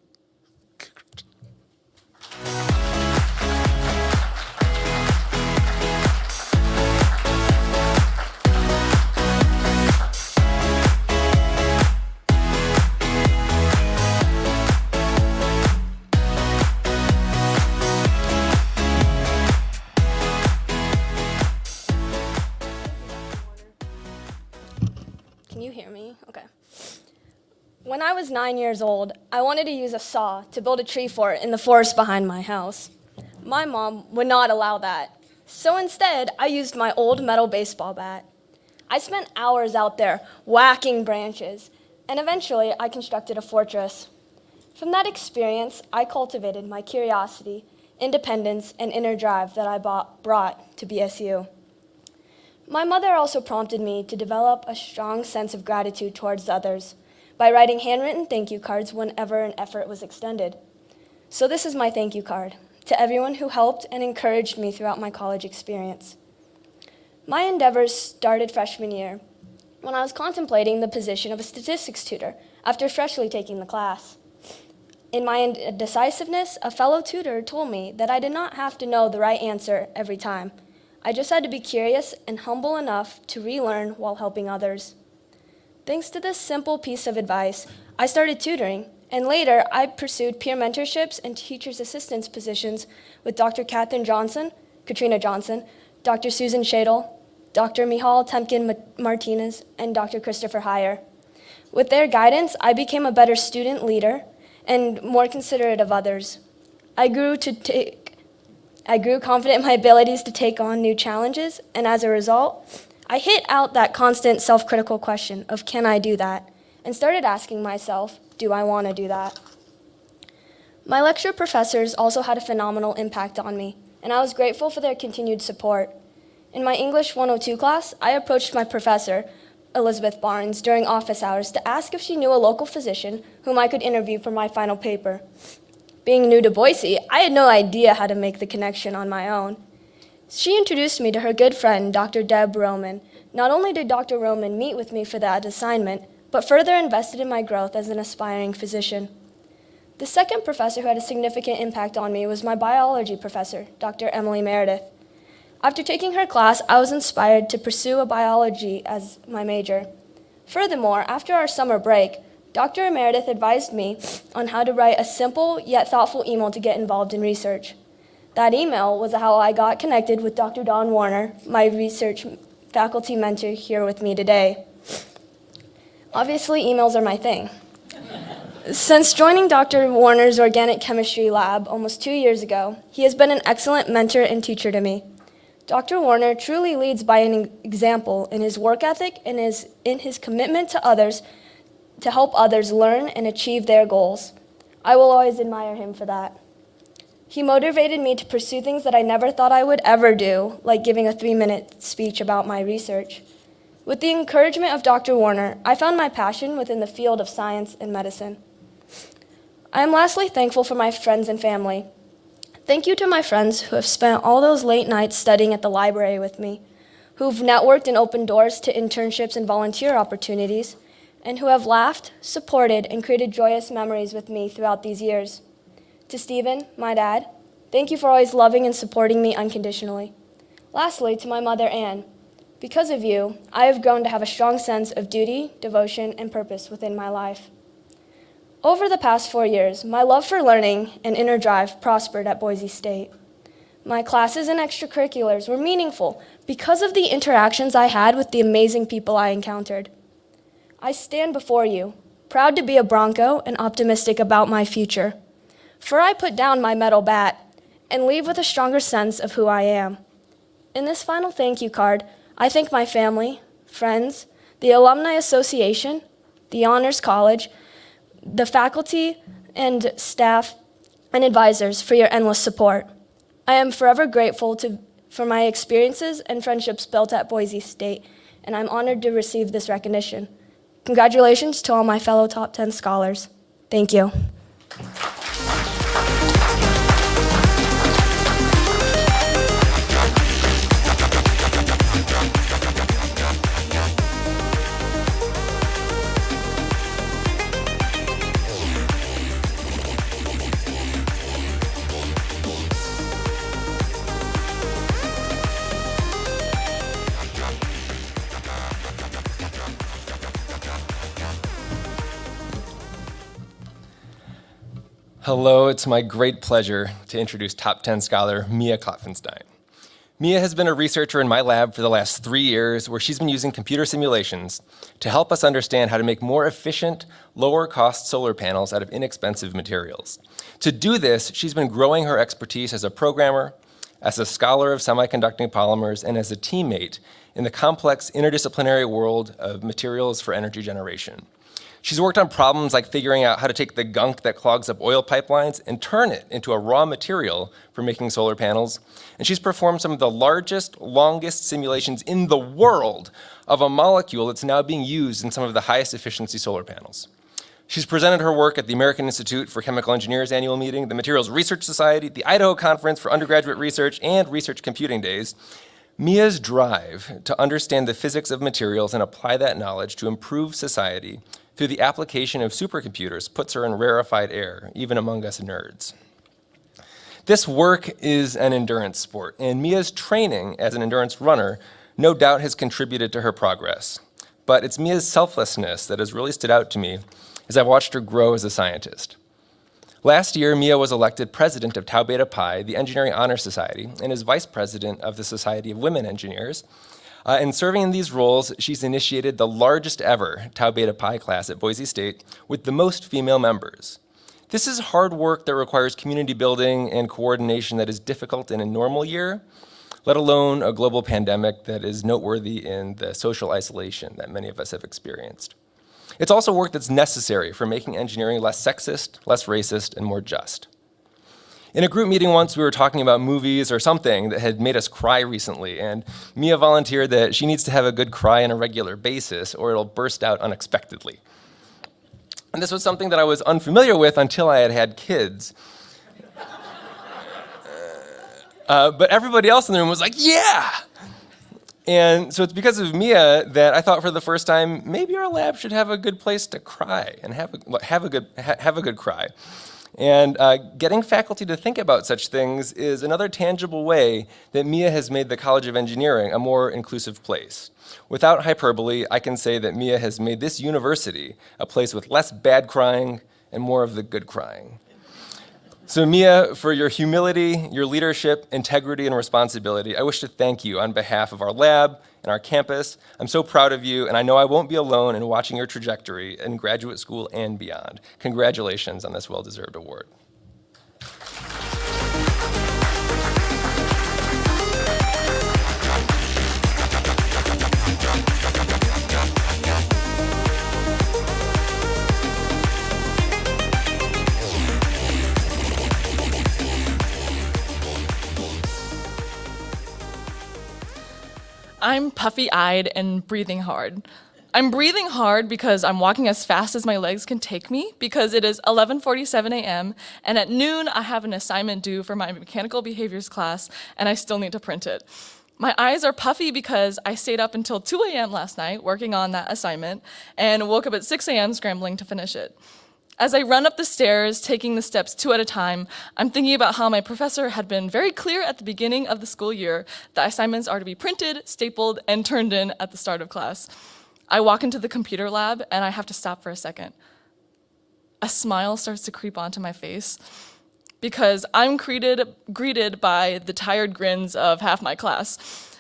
Can you hear me? Okay. When I was 9 years old, I wanted to use a saw to build a tree fort in the forest behind my house. My mom would not allow that. So instead, I used my old metal baseball bat. I spent hours out there whacking branches, and eventually I constructed a fortress. From that experience, I cultivated my curiosity, independence, and inner drive that I brought to BSU. My mother also prompted me to develop a strong sense of gratitude towards others by writing handwritten thank you cards whenever an effort was extended. So this is my thank you card to everyone who helped and encouraged me throughout my college experience. My endeavors started freshman year when I was contemplating the position of a statistics tutor after freshly taking the class. In my indecisiveness, a fellow tutor told me that I did not have to know the right answer every time. I just had to be curious and humble enough to relearn while helping others. Thanks to this simple piece of advice, I started tutoring, and later I pursued peer mentorships and teacher's assistance positions with Dr. Katrina Johnson, Dr. Susan Shadle, Dr. Mihal Temkin-Martinez, and Dr. Christopher Heyer. With their guidance, I became a better student leader and more considerate of others. I grew confident in my abilities to take on new challenges, and as a result, I hit out that constant self-critical question of, can I do that? And started asking myself, do I want to do that? My lecture professors also had a phenomenal impact on me, and I was grateful for their continued support. In my English 102 class, I approached my professor, Elizabeth Barnes, during office hours to ask if she knew a local physician whom I could interview for my final paper. Being new to Boise, I had no idea how to make the connection on my own. She introduced me to her good friend, Dr. Deb Roman. Not only did Dr. Roman meet with me for that assignment, but further invested in my growth as an aspiring physician. The second professor who had a significant impact on me was my biology professor, Dr. Emily Meredith. After taking her class, I was inspired to pursue biology as my major. Furthermore, after our summer break, Dr. Meredith advised me on how to write a simple yet thoughtful email to get involved in research. That email was how I got connected with Dr. Don Warner, my research faculty mentor here with me today. Obviously, emails are my thing. Since joining Dr. Warner's organic chemistry lab almost 2 years ago, he has been an excellent mentor and teacher to me. Dr. Warner truly leads by an example in his work ethic and in his commitment to others to help others learn and achieve their goals. I will always admire him for that. He motivated me to pursue things that I never thought I would ever do, like giving a 3-minute speech about my research. With the encouragement of Dr. Warner, I found my passion within the field of science and medicine. I am lastly thankful for my friends and family. Thank you to my friends who have spent all those late nights studying at the library with me, who've networked and opened doors to internships and volunteer opportunities, and who have laughed, supported, and created joyous memories with me throughout these years. To Stephen, my dad, thank you for always loving and supporting me unconditionally. Lastly, to my mother, Anne, because of you, I have grown to have a strong sense of duty, devotion, and purpose within my life. Over the past 4 years, my love for learning and inner drive prospered at Boise State. My classes and extracurriculars were meaningful because of the interactions I had with the amazing people I encountered. I stand before you, proud to be a Bronco and optimistic about my future. For I put down my metal bat and leave with a stronger sense of who I am. In this final thank you card, I thank my family, friends, the Alumni Association, the Honors College, the faculty and staff and advisors for your endless support. I am forever grateful for my experiences and friendships built at Boise State, and I'm honored to receive this recognition. Congratulations to all my fellow top 10 scholars. Thank you. Hello, it's my great pleasure to introduce top 10 scholar Mia Klopfenstein. Mia has been a researcher in my lab for the last 3 years, where she's been using computer simulations to help us understand how to make more efficient, lower-cost solar panels out of inexpensive materials. To do this, she's been growing her expertise as a programmer, as a scholar of semiconducting polymers, and as a teammate in the complex interdisciplinary world of materials for energy generation. She's worked on problems like figuring out how to take the gunk that clogs up oil pipelines and turn it into a raw material for making solar panels. And she's performed some of the largest, longest simulations in the world of a molecule that's now being used in some of the highest efficiency solar panels. She's presented her work at the American Institute for Chemical Engineers annual meeting, the Materials Research Society, the Idaho Conference for Undergraduate Research, and Research Computing Days. Mia's drive to understand the physics of materials and apply that knowledge to improve society through the application of supercomputers puts her in rarefied air, even among us nerds. This work is an endurance sport, and Mia's training as an endurance runner no doubt has contributed to her progress. But it's Mia's selflessness that has really stood out to me as I've watched her grow as a scientist. Last year, Mia was elected president of Tau Beta Pi, the Engineering Honor Society, and is vice president of the Society of Women Engineers. And serving in these roles, she's initiated the largest ever Tau Beta Pi class at Boise State with the most female members. This is hard work that requires community building and coordination that is difficult in a normal year, let alone a global pandemic that is noteworthy in the social isolation that many of us have experienced. It's also work that's necessary for making engineering less sexist, less racist, and more just. In a group meeting once, we were talking about movies or something that had made us cry recently, and Mia volunteered that she needs to have a good cry on a regular basis or it'll burst out unexpectedly. And this was something that I was unfamiliar with until I had had kids. But everybody else in the room was like, yeah! And so it's because of Mia that I thought for the first time, maybe our lab should have a good place to cry and have a good cry. And getting faculty to think about such things is another tangible way that Mia has made the College of Engineering a more inclusive place. Without hyperbole, I can say that Mia has made this university a place with less bad crying and more of the good crying. So Mia, for your humility, your leadership, integrity, and responsibility, I wish to thank you on behalf of our lab and our campus. I'm so proud of you, and I know I won't be alone in watching your trajectory in graduate school and beyond. Congratulations on this well-deserved award. I'm puffy-eyed and breathing hard. I'm breathing hard because I'm walking as fast as my legs can take me, because it is 11:47 a.m. and at noon I have an assignment due for my mechanical behaviors class and I still need to print it. My eyes are puffy because I stayed up until 2 a.m. last night working on that assignment and woke up at 6 a.m. scrambling to finish it. As I run up the stairs, taking the steps 2 at a time, I'm thinking about how my professor had been very clear at the beginning of the school year that assignments are to be printed, stapled, and turned in at the start of class. I walk into the computer lab and I have to stop for a second. A smile starts to creep onto my face. because I'm greeted by the tired grins of half my class.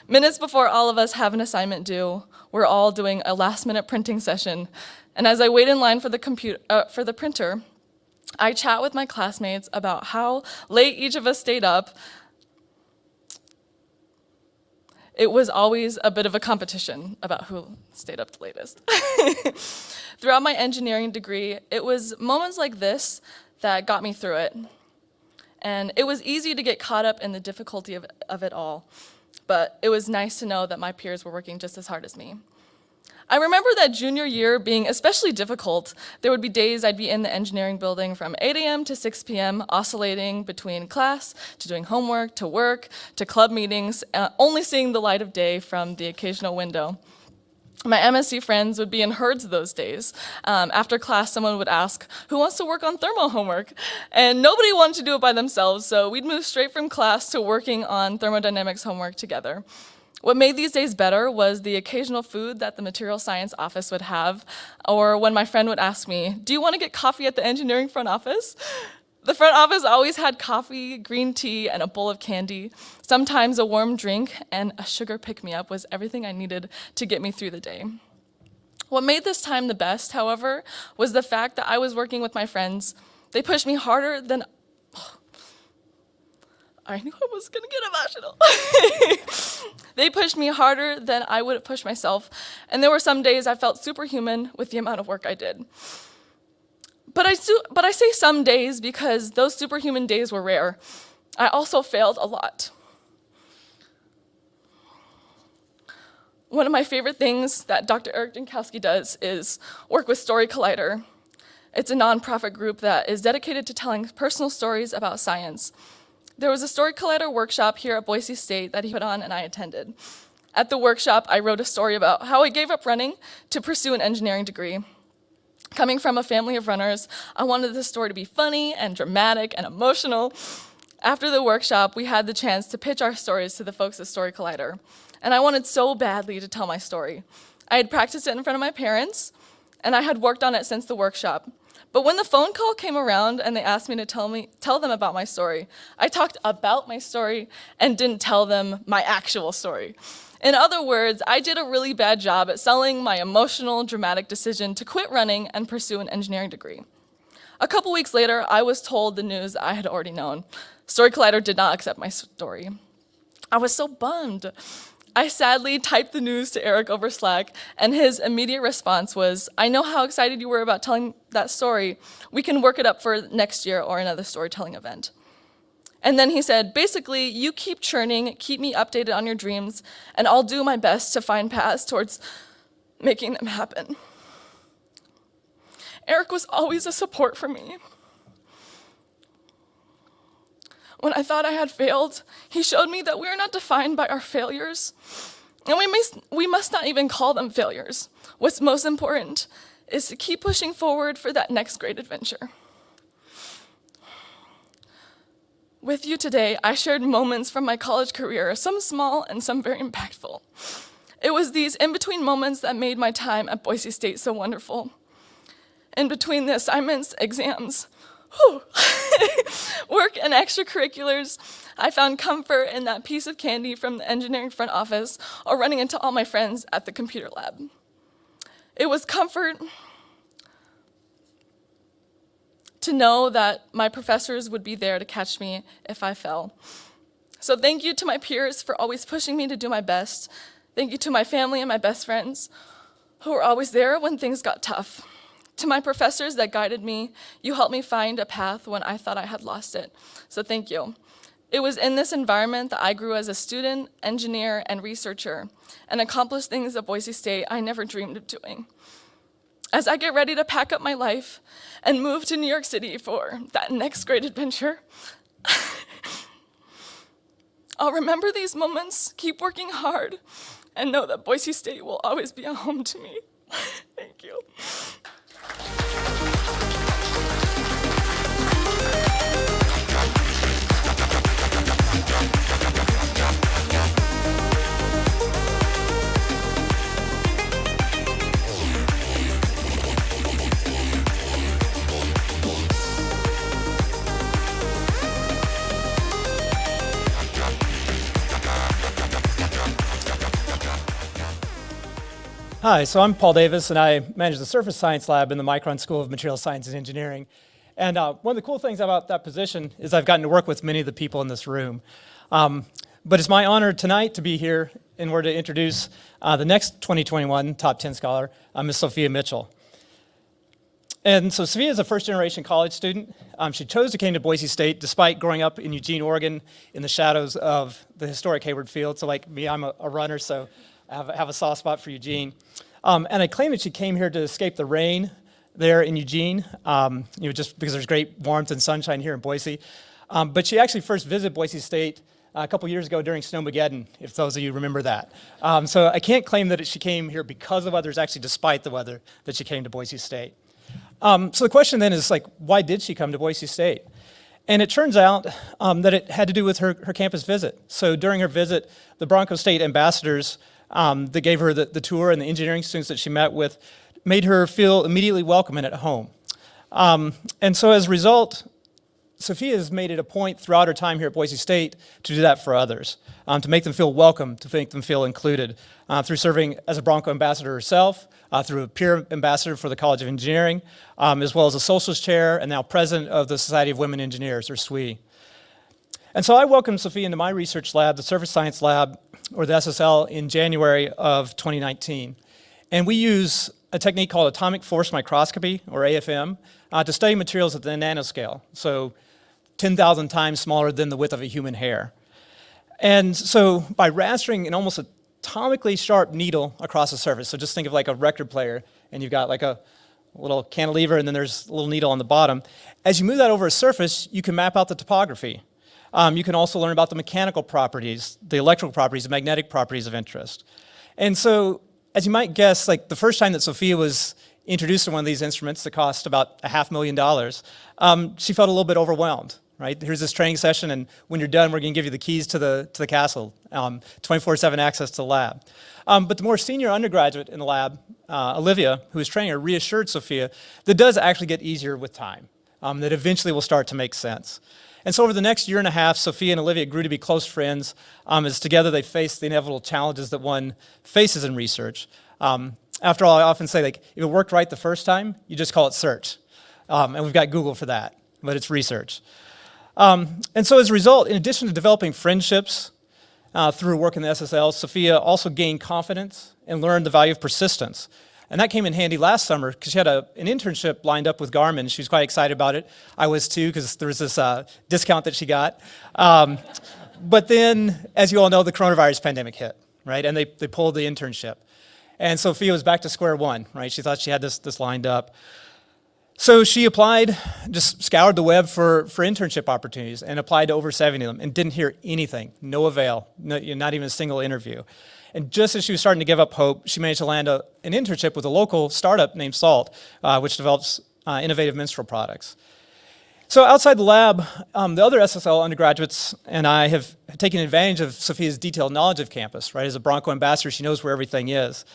Minutes before all of us have an assignment due, we're all doing a last-minute printing session, and as I wait in line for the printer, I chat with my classmates about how late each of us stayed up. It was always a bit of a competition about who stayed up the latest. Throughout my engineering degree, it was moments like this that got me through it. And it was easy to get caught up in the difficulty of it all, but it was nice to know that my peers were working just as hard as me. I remember that junior year being especially difficult. There would be days I'd be in the engineering building from 8 a.m. to 6 p.m., oscillating between class, to doing homework, to work, to club meetings, only seeing the light of day from the occasional window. My MSc friends would be in herds those days. After class, someone would ask, who wants to work on thermal homework? And nobody wanted to do it by themselves, so we'd move straight from class to working on thermodynamics homework together. What made these days better was the occasional food that the material science office would have, or when my friend would ask me, do you want to get coffee at the engineering front office? The front office always had coffee, green tea, and a bowl of candy. Sometimes a warm drink and a sugar pick-me-up was everything I needed to get me through the day. What made this time the best, however, was the fact that I was working with my friends. They pushed me harder than... I knew I was gonna get emotional. They pushed me harder than I would have pushed myself, and there were some days I felt superhuman with the amount of work I did. But I say some days because those superhuman days were rare. I also failed a lot. One of my favorite things that Dr. Eric Jankowski does is work with Story Collider. It's a nonprofit group that is dedicated to telling personal stories about science. There was a Story Collider workshop here at Boise State that he put on and I attended. At the workshop, I wrote a story about how I gave up running to pursue an engineering degree. Coming from a family of runners, I wanted this story to be funny and dramatic and emotional. After the workshop, we had the chance to pitch our stories to the folks at Story Collider, and I wanted so badly to tell my story. I had practiced it in front of my parents, and I had worked on it since the workshop. But when the phone call came around and they asked me to tell them about my story, I talked about my story and didn't tell them my actual story. In other words, I did a really bad job at selling my emotional, dramatic decision to quit running and pursue an engineering degree. A couple weeks later, I was told the news I had already known. Story Collider did not accept my story. I was so bummed. I sadly typed the news to Eric over Slack, and his immediate response was, I know how excited you were about telling that story. We can work it up for next year or another storytelling event. And then he said, basically, you keep churning, keep me updated on your dreams, and I'll do my best to find paths towards making them happen. Eric was always a support for me. When I thought I had failed, he showed me that we are not defined by our failures, and we must not even call them failures. What's most important is to keep pushing forward for that next great adventure. With you today, I shared moments from my college career, some small and some very impactful. It was these in-between moments that made my time at Boise State so wonderful. In between the assignments, exams, work and extracurriculars, I found comfort in that piece of candy from the engineering front office or running into all my friends at the computer lab. It was comfort to know that my professors would be there to catch me if I fell. So thank you to my peers for always pushing me to do my best. Thank you to my family and my best friends who were always there when things got tough. To my professors that guided me, you helped me find a path when I thought I had lost it. So thank you. It was in this environment that I grew as a student, engineer, and researcher, and accomplished things at Boise State I never dreamed of doing. As I get ready to pack up my life and move to New York City for that next great adventure, I'll remember these moments, keep working hard, and know that Boise State will always be a home to me. Thank you. Hi, so I'm Paul Davis, and I manage the Surface Science Lab in the Micron School of Material Science and Engineering. And one of the cool things about that position is I've gotten to work with many of the people in this room. But it's my honor tonight to be here in order to introduce the next 2021 Top 10 Scholar, Ms. Sophia Mitchell. And so Sophia is a first-generation college student. She chose to come to Boise State despite growing up in Eugene, Oregon, in the shadows of the historic Hayward Field. So like me, I'm a runner, so I have a soft spot for Eugene. And I claim that she came here to escape the rain there in Eugene, just because there's great warmth and sunshine here in Boise. But she actually first visited Boise State a couple years ago during Snowmageddon, if those of you remember that. So I can't claim that she came here because of weather, it's actually despite the weather that she came to Boise State. So the question then is, why did she come to Boise State? And it turns out that it had to do with her campus visit. So during her visit, the Bronco State ambassadors that gave her the tour and the engineering students that she met with made her feel immediately welcome and at home. And so as a result, Sophia has made it a point throughout her time here at Boise State to do that for others, to make them feel welcome, to make them feel included, through serving as a Bronco ambassador herself, through a peer ambassador for the College of Engineering, as well as a socialist chair and now president of the Society of Women Engineers, or SWE. And so I welcomed Sophia into my research lab, the Surface Science Lab, or the SSL, in January of 2019. And we use a technique called atomic force microscopy, or AFM, to study materials at the nanoscale, so 10,000 times smaller than the width of a human hair. And so by rastering an almost atomically sharp needle across the surface, so just think of like a record player, and you've got like a little cantilever, and then there's a little needle on the bottom. As you move that over a surface, you can map out the topography. You can also learn about the mechanical properties, the electrical properties, the magnetic properties of interest. And so, as you might guess, the first time that Sophia was introduced to one of these instruments that cost about $500,000, she felt a little bit overwhelmed, right? Here's this training session, and when you're done, we're gonna give you the keys to the castle, 24/7 access to the lab. But the more senior undergraduate in the lab, Olivia, who was training her, reassured Sophia that it does actually get easier with time, that eventually will start to make sense. And so over the next year and a half, Sophia and Olivia grew to be close friends, as together they faced the inevitable challenges that one faces in research. After all, I often say, if it worked right the first time, you just call it search. And we've got Google for that, but it's research. And so as a result, in addition to developing friendships through her work in the SSL, Sophia also gained confidence and learned the value of persistence. And that came in handy last summer because she had an internship lined up with Garmin. She was quite excited about it. I was too, because there was this discount that she got. But then, as you all know, the coronavirus pandemic hit, right? And they pulled the internship. And Sophia was back to square one, right? She thought she had this lined up. So she applied, just scoured the web for internship opportunities and applied to over 70 of them and didn't hear anything, no avail, not even a single interview. And just as she was starting to give up hope, she managed to land an internship with a local startup named Salt, which develops innovative menstrual products. So outside the lab, the other SSL undergraduates and I have taken advantage of Sophia's detailed knowledge of campus, right? As a Bronco ambassador, she knows where everything is.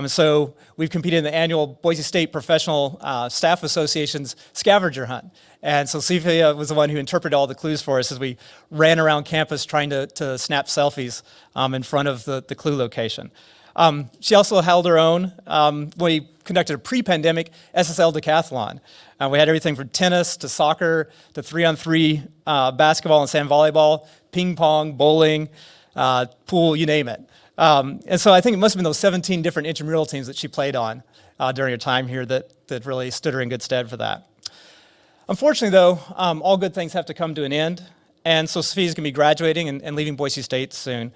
So we've competed in the annual Boise State Professional Staff Association's scavenger hunt. And so Sophia was the one who interpreted all the clues for us as we ran around campus trying to snap selfies in front of the clue location. She also held her own. We conducted a pre-pandemic SSL decathlon. We had everything from tennis to soccer to 3-on-3 basketball and sand volleyball, ping pong, bowling, pool, you name it. And so I think it must have been those 17 different intramural teams that she played on during her time here that really stood her in good stead for that. Unfortunately, though, all good things have to come to an end. And so Sophia's going to be graduating and leaving Boise State soon.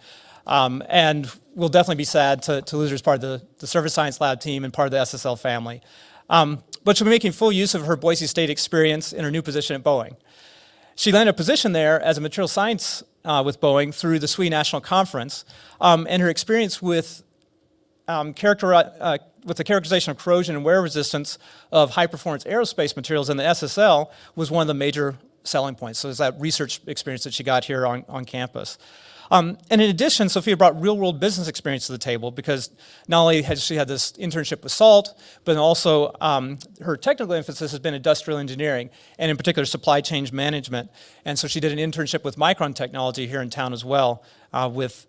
And we'll definitely be sad to lose her as part of the Surface Science Lab team and part of the SSL family. But she'll be making full use of her Boise State experience in her new position at Boeing. She landed a position there as a material science with Boeing through the SWE National Conference, and her experience with the characterization of corrosion and wear resistance of high-performance aerospace materials in the SSL was one of the major selling points. So it's that research experience that she got here on campus. And in addition, Sophia brought real-world business experience to the table because not only had she had this internship with SALT, but also her technical emphasis has been industrial engineering, and in particular supply chain management. And so she did an internship with Micron Technology here in town as well with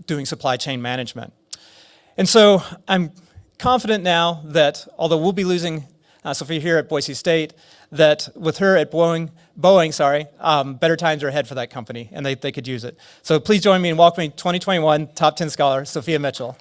doing supply chain management. And so I'm confident now that although we'll be losing Sophia here at Boise State, that with her at Boeing, better times are ahead for that company, and they could use it. So please join me in welcoming 2021 Top 10 Scholar, Sophia Mitchell.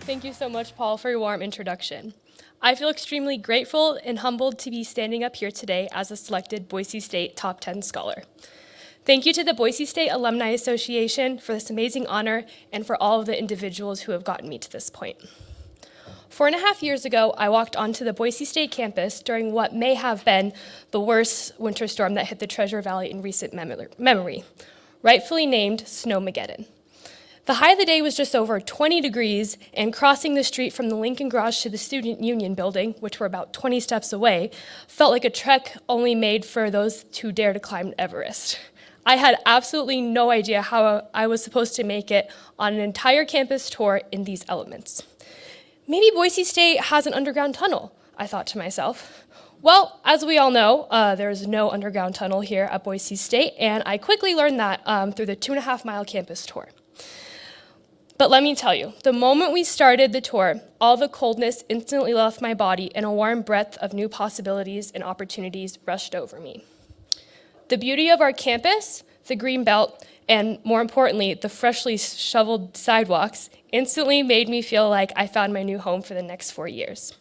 Thank you so much, Paul, for your warm introduction. I feel extremely grateful and humbled to be standing up here today as a selected Boise State Top 10 Scholar. Thank you to the Boise State Alumni Association for this amazing honor and for all of the individuals who have gotten me to this point. 4.5 years ago, I walked onto the Boise State campus during what may have been the worst winter storm that hit the Treasure Valley in recent memory, rightfully named Snowmageddon. The high of the day was just over 20 degrees, and crossing the street from the Lincoln Garage to the Student Union building, which were about 20 steps away, felt like a trek only made for those who dare to climb Everest. I had absolutely no idea how I was supposed to make it on an entire campus tour in these elements. Maybe Boise State has an underground tunnel, I thought to myself. Well, as we all know, there's no underground tunnel here at Boise State, and I quickly learned that through the 2.5-mile campus tour. But let me tell you, the moment we started the tour, all the coldness instantly left my body and a warm breath of new possibilities and opportunities rushed over me. The beauty of our campus, the green belt, and more importantly, the freshly shoveled sidewalks instantly made me feel like I found my new home for the next 4 years.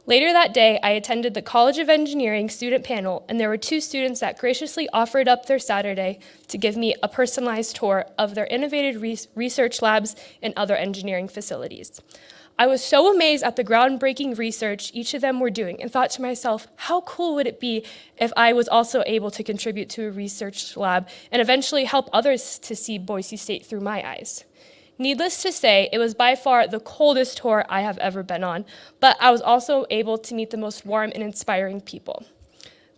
Later that day, I attended the College of Engineering student panel, and there were 2 students that graciously offered up their Saturday to give me a personalized tour of their innovative research labs and other engineering facilities. I was so amazed at the groundbreaking research each of them were doing and thought to myself, how cool would it be if I was also able to contribute to a research lab and eventually help others to see Boise State through my eyes? Needless to say, it was by far the coldest tour I have ever been on, but I was also able to meet the most warm and inspiring people.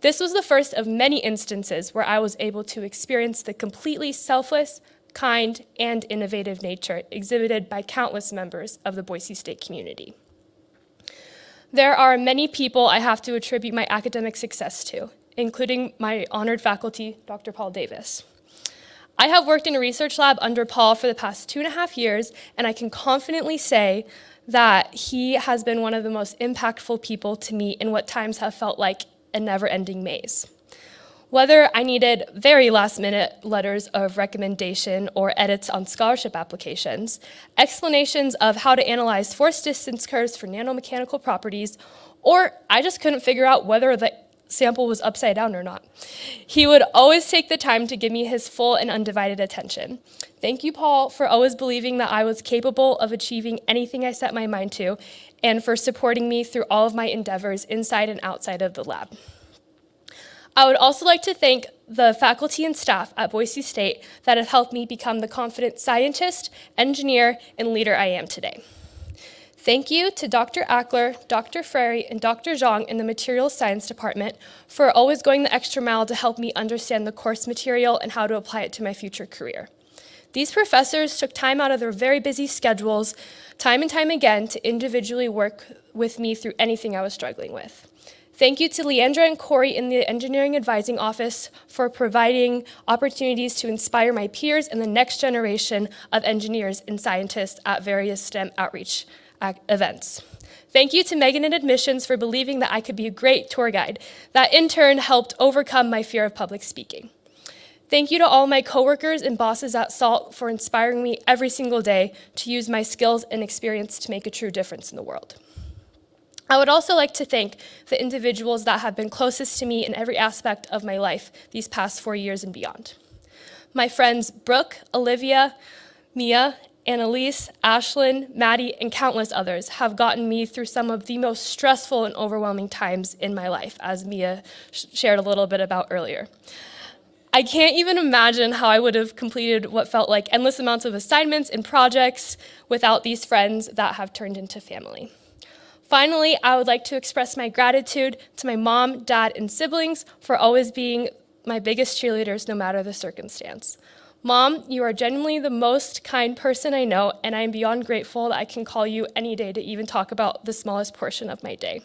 This was the first of many instances where I was able to experience the completely selfless, kind, and innovative nature exhibited by countless members of the Boise State community. There are many people I have to attribute my academic success to, including my honored faculty, Dr. Paul Davis. I have worked in a research lab under Paul for the past 2.5 years, and I can confidently say that he has been one of the most impactful people to me in what times have felt like a never-ending maze. Whether I needed very last-minute letters of recommendation or edits on scholarship applications, explanations of how to analyze force distance curves for nanomechanical properties, or I just couldn't figure out whether the sample was upside down or not, he would always take the time to give me his full and undivided attention. Thank you, Paul, for always believing that I was capable of achieving anything I set my mind to, and for supporting me through all of my endeavors inside and outside of the lab. I would also like to thank the faculty and staff at Boise State that have helped me become the confident scientist, engineer, and leader I am today. Thank you to Dr. Ackler, Dr. Frary, and Dr. Zhang in the Materials Science Department for always going the extra mile to help me understand the course material and how to apply it to my future career. These professors took time out of their very busy schedules, time and time again, to individually work with me through anything I was struggling with. Thank you to Leandra and Corey in the Engineering Advising Office for providing opportunities to inspire my peers and the next generation of engineers and scientists at various STEM outreach events. Thank you to Megan in Admissions for believing that I could be a great tour guide. That in turn helped overcome my fear of public speaking. Thank you to all my coworkers and bosses at SALT for inspiring me every single day to use my skills and experience to make a true difference in the world. I would also like to thank the individuals that have been closest to me in every aspect of my life these past 4 years and beyond. My friends Brooke, Olivia, Mia, Annalise, Ashlyn, Maddie, and countless others have gotten me through some of the most stressful and overwhelming times in my life, as Mia shared a little bit about earlier. I can't even imagine how I would have completed what felt like endless amounts of assignments and projects without these friends that have turned into family. Finally, I would like to express my gratitude to my mom, dad, and siblings for always being my biggest cheerleaders no matter the circumstance. Mom, you are genuinely the most kind person I know, and I am beyond grateful that I can call you any day to even talk about the smallest portion of my day.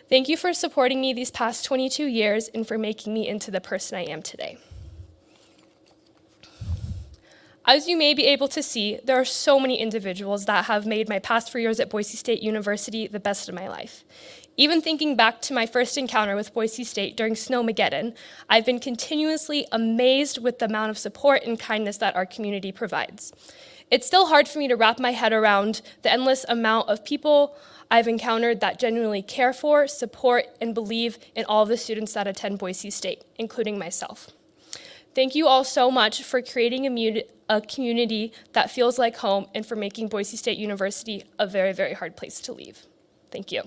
Thank you for supporting me these past 22 years and for making me into the person I am today. As you may be able to see, there are so many individuals that have made my past 4 years at Boise State University the best of my life. Even thinking back to my first encounter with Boise State during Snowmageddon, I've been continuously amazed with the amount of support and kindness that our community provides. It's still hard for me to wrap my head around the endless amount of people I've encountered that genuinely care for, support, and believe in all of the students that attend Boise State, including myself. Thank you all so much for creating a community that feels like home and for making Boise State University a very, very hard place to leave. Thank you.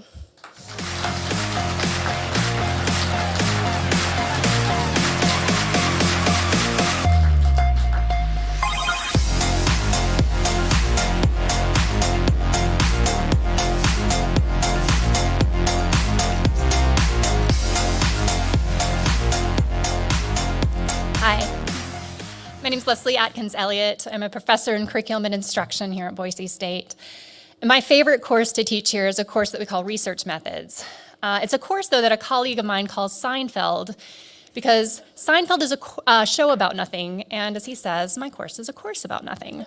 Hi, my name is Leslie Atkins-Elliott. I'm a professor in curriculum and instruction here at Boise State. And my favorite course to teach here is a course that we call Research Methods. It's a course, though, that a colleague of mine calls Seinfeld, because Seinfeld is a show about nothing, and as he says, my course is a course about nothing.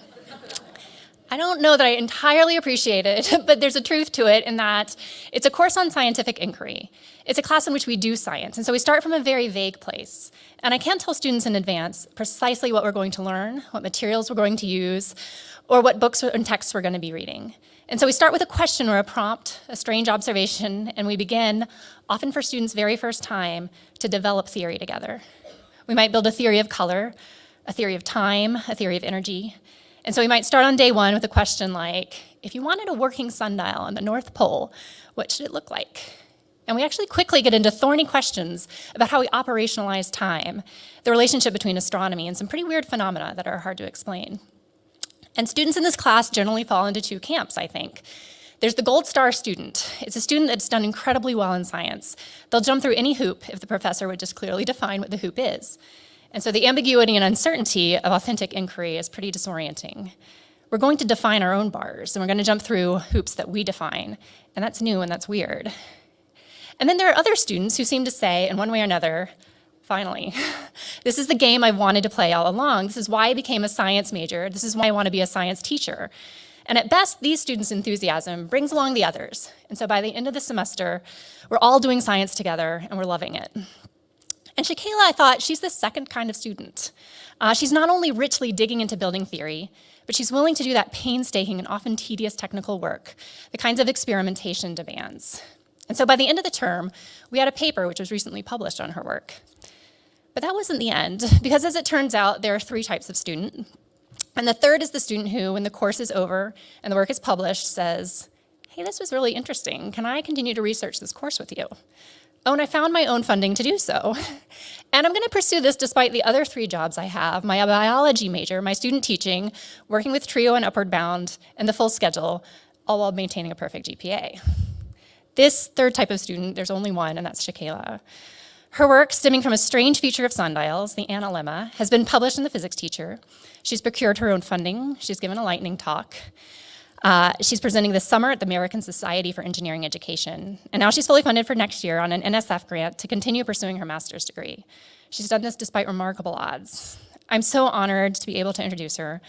I don't know that I entirely appreciate it, but there's a truth to it in that it's a course on scientific inquiry. It's a class in which we do science, and so we start from a very vague place. And I can't tell students in advance precisely what we're going to learn, what materials we're going to use, or what books and texts we're going to be reading. And so we start with a question or a prompt, a strange observation, and we begin, often for students' very first time, to develop theory together. We might build a theory of color, a theory of time, a theory of energy. And so we might start on day one with a question like, if you wanted a working sundial on the North Pole, what should it look like? And we actually quickly get into thorny questions about how we operationalize time, the relationship between astronomy and some pretty weird phenomena that are hard to explain. And students in this class generally fall into two camps, I think. There's the gold star student. It's a student that's done incredibly well in science. They'll jump through any hoop if the professor would just clearly define what the hoop is. And so the ambiguity and uncertainty of authentic inquiry is pretty disorienting. We're going to define our own bars, and we're going to jump through hoops that we define, and that's new and that's weird. And then there are other students who seem to say, in one way or another, finally, this is the game I've wanted to play all along. This is why I became a science major. This is why I want to be a science teacher. And at best, these students' enthusiasm brings along the others. And so by the end of the semester, we're all doing science together, and we're loving it. And Shakayla, I thought, she's the second kind of student. She's not only richly digging into building theory, but she's willing to do that painstaking and often tedious technical work, the kinds of experimentation demands. And so by the end of the term, we had a paper which was recently published on her work. But that wasn't the end, because as it turns out, there are three types of student. And the third is the student who, when the course is over and the work is published, says, hey, this was really interesting. Can I continue to research this course with you? Oh, and I found my own funding to do so. And I'm going to pursue this despite the other three jobs I have, my biology major, my student teaching, working with TRIO and Upward Bound, and the full schedule, all while maintaining a perfect GPA. This third type of student, there's only one, and that's Shakayla. Her work, stemming from a strange feature of sundials, the analemma, has been published in the Physics Teacher. She's procured her own funding. She's given a lightning talk. She's presenting this summer at the American Society for Engineering Education. And now she's fully funded for next year on an NSF grant to continue pursuing her master's degree. She's done this despite remarkable odds. I'm so honored to be able to introduce her.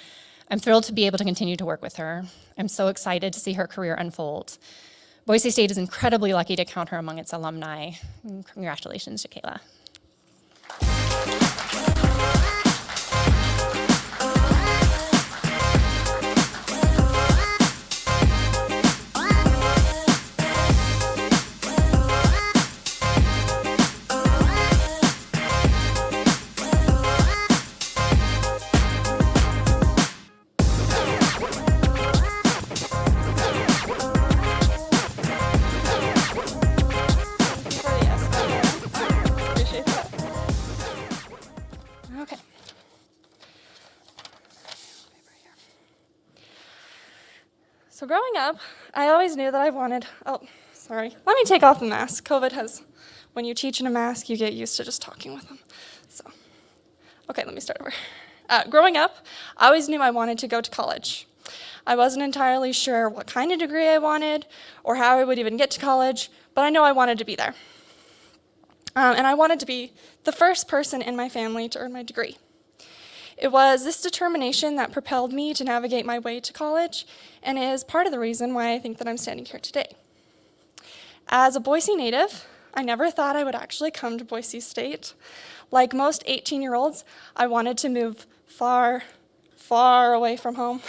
I'm thrilled to be able to continue to work with her. I'm so excited to see her career unfold. Boise State is incredibly lucky to count her among its alumni. Congratulations, Shakayla. So growing up, I always knew that I wanted, let me take off the mask. COVID has When you teach in a mask, you get used to just talking with them. So, okay, let me start over. Growing up, I always knew I wanted to go to college. I wasn't entirely sure what kind of degree I wanted or how I would even get to college, but I know I wanted to be there. And I wanted to be the first person in my family to earn my degree. It was this determination that propelled me to navigate my way to college and is part of the reason why I think that I'm standing here today. As a Boise native, I never thought I would actually come to Boise State. Like most 18-year-olds, I wanted to move far, far away from home.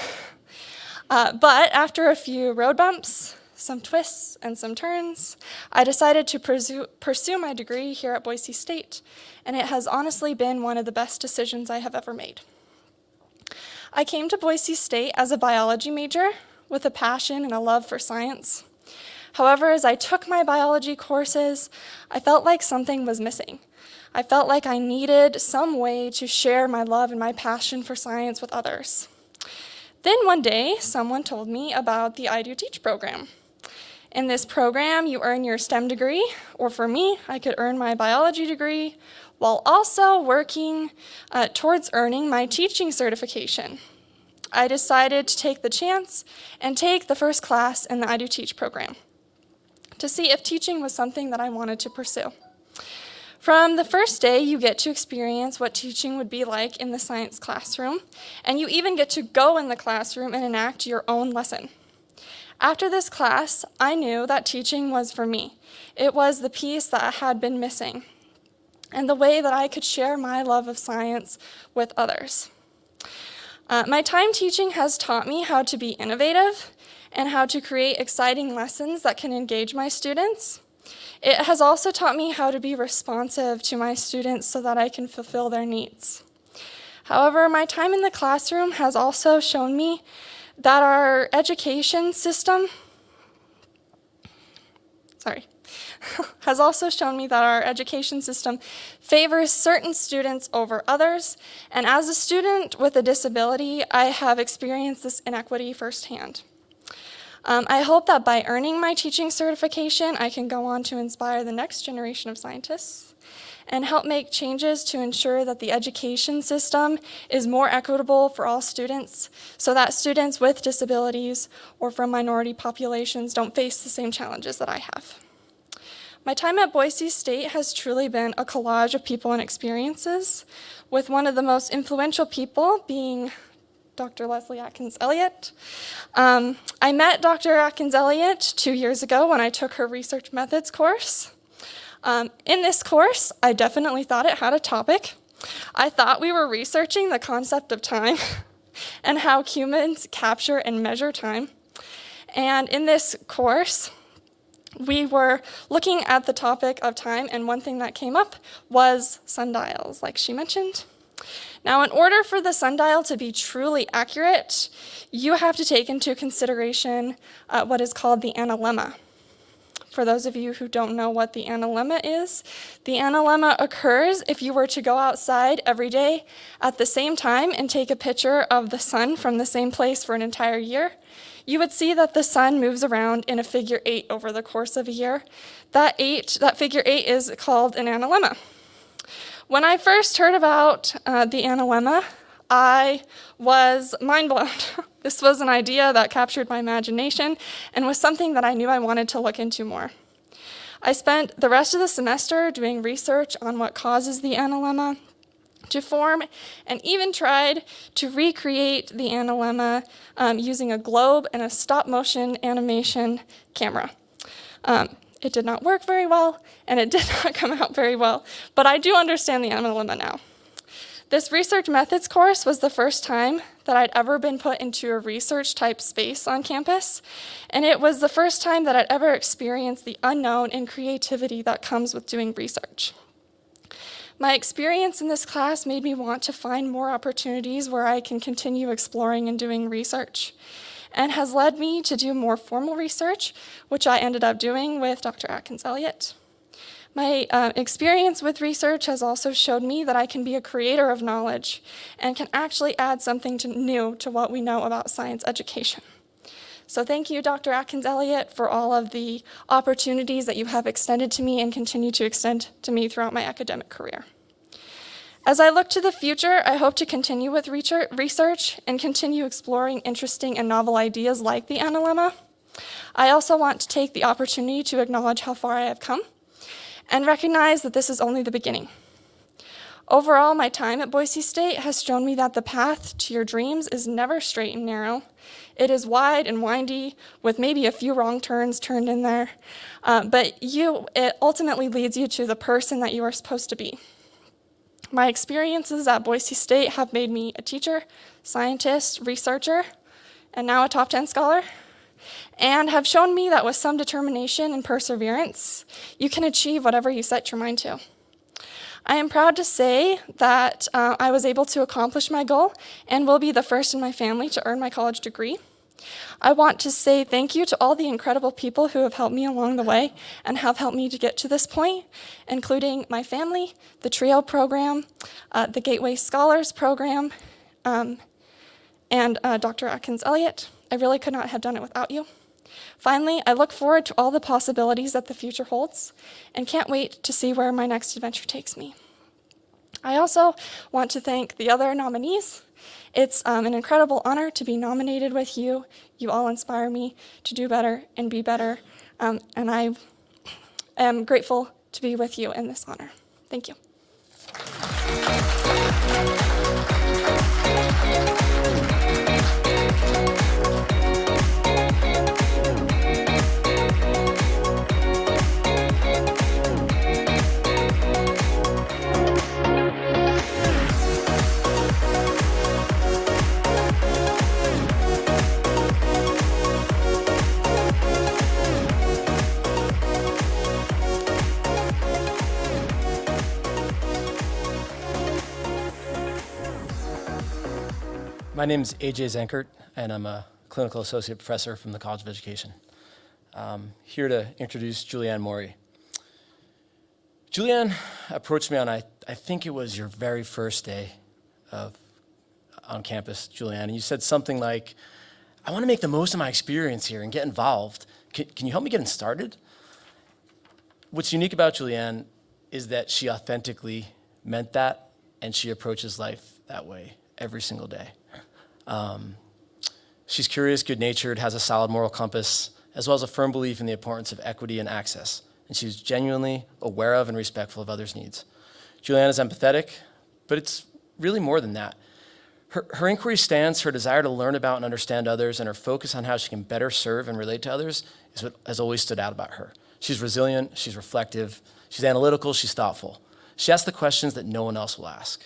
But after a few road bumps, some twists, and some turns, I decided to pursue my degree here at Boise State, and it has honestly been one of the best decisions I have ever made. I came to Boise State as a biology major with a passion and a love for science. However, as I took my biology courses, I felt like something was missing. I felt like I needed some way to share my love and my passion for science with others. Then one day, someone told me about the I Do Teach program. In this program, you earn your STEM degree, or for me, I could earn my biology degree, while also working towards earning my teaching certification. I decided to take the chance and take the first class in the I Do Teach program to see if teaching was something that I wanted to pursue. From the first day, you get to experience what teaching would be like in the science classroom, and you even get to go in the classroom and enact your own lesson. After this class, I knew that teaching was for me. It was the piece that had been missing, and the way that I could share my love of science with others. My time teaching has taught me how to be innovative and how to create exciting lessons that can engage my students. It has also taught me how to be responsive to my students so that I can fulfill their needs. However, my time in the classroom has also shown me that our education system, favors certain students over others, and as a student with a disability, I have experienced this inequity firsthand. I hope that by earning my teaching certification, I can go on to inspire the next generation of scientists and help make changes to ensure that the education system is more equitable for all students so that students with disabilities or from minority populations don't face the same challenges that I have. My time at Boise State has truly been a collage of people and experiences, with one of the most influential people being Dr. Leslie Atkins Elliott. I met Dr. Atkins Elliott 2 years ago when I took her research methods course. In this course, I definitely thought it had a topic. I thought we were researching the concept of time and how humans capture and measure time. And in this course, we were looking at the topic of time, and one thing that came up was sundials, like she mentioned. Now, in order for the sundial to be truly accurate, you have to take into consideration what is called the analemma. For those of you who don't know what the analemma is, the analemma occurs if you were to go outside every day at the same time and take a picture of the sun from the same place for an entire year. You would see that the sun moves around in a figure 8 over the course of a year. That figure 8 is called an analemma. When I first heard about the analemma, I was mind blown. This was an idea that captured my imagination and was something that I knew I wanted to look into more. I spent the rest of the semester doing research on what causes the analemma to form, and even tried to recreate the analemma using a globe and a stop-motion animation camera. It did not work very well, and it did not come out very well, but I do understand the analemma now. This research methods course was the first time that I'd ever been put into a research type space on campus, and it was the first time that I'd ever experienced the unknown and creativity that comes with doing research. My experience in this class made me want to find more opportunities where I can continue exploring and doing research, and has led me to do more formal research, which I ended up doing with Dr. Atkins Elliott. My experience with research has also showed me that I can be a creator of knowledge and can actually add something new to what we know about science education. So thank you, Dr. Atkins-Elliott, for all of the opportunities that you have extended to me and continue to extend to me throughout my academic career. As I look to the future, I hope to continue with research and continue exploring interesting and novel ideas like the analemma. I also want to take the opportunity to acknowledge how far I have come and recognize that this is only the beginning. Overall, my time at Boise State has shown me that the path to your dreams is never straight and narrow. It is wide and windy, with maybe a few wrong turns turned in there, but it ultimately leads you to the person that you are supposed to be. My experiences at Boise State have made me a teacher, scientist, researcher, and now a top 10 scholar, and have shown me that with some determination and perseverance, you can achieve whatever you set your mind to. I am proud to say that I was able to accomplish my goal and will be the first in my family to earn my college degree. I want to say thank you to all the incredible people who have helped me along the way and have helped me to get to this point, including my family, the TRIO program, the Gateway Scholars program, and Dr. Atkins-Elliott. I really could not have done it without you. Finally, I look forward to all the possibilities that the future holds and can't wait to see where my next adventure takes me. I also want to thank the other nominees. It's an incredible honor to be nominated with you. You all inspire me to do better and be better, and I am grateful to be with you in this honor. Thank you. My name is AJ Zankert, and I'm a clinical associate professor from the College of Education. Here to introduce Julianne Maury. Julianne approached me on, I think it was your very first day on campus, Julianne, and you said something like, I want to make the most of my experience here and get involved. Can you help me get started? What's unique about Julianne is that she authentically meant that, and she approaches life that way every single day. She's curious, good-natured, has a solid moral compass, as well as a firm belief in the importance of equity and access, and she's genuinely aware of and respectful of others' needs. Julianne is empathetic, but it's really more than that. Her inquiry stance, her desire to learn about and understand others, and her focus on how she can better serve and relate to others is what has always stood out about her. She's resilient, she's reflective, she's analytical, she's thoughtful. She asks the questions that no one else will ask.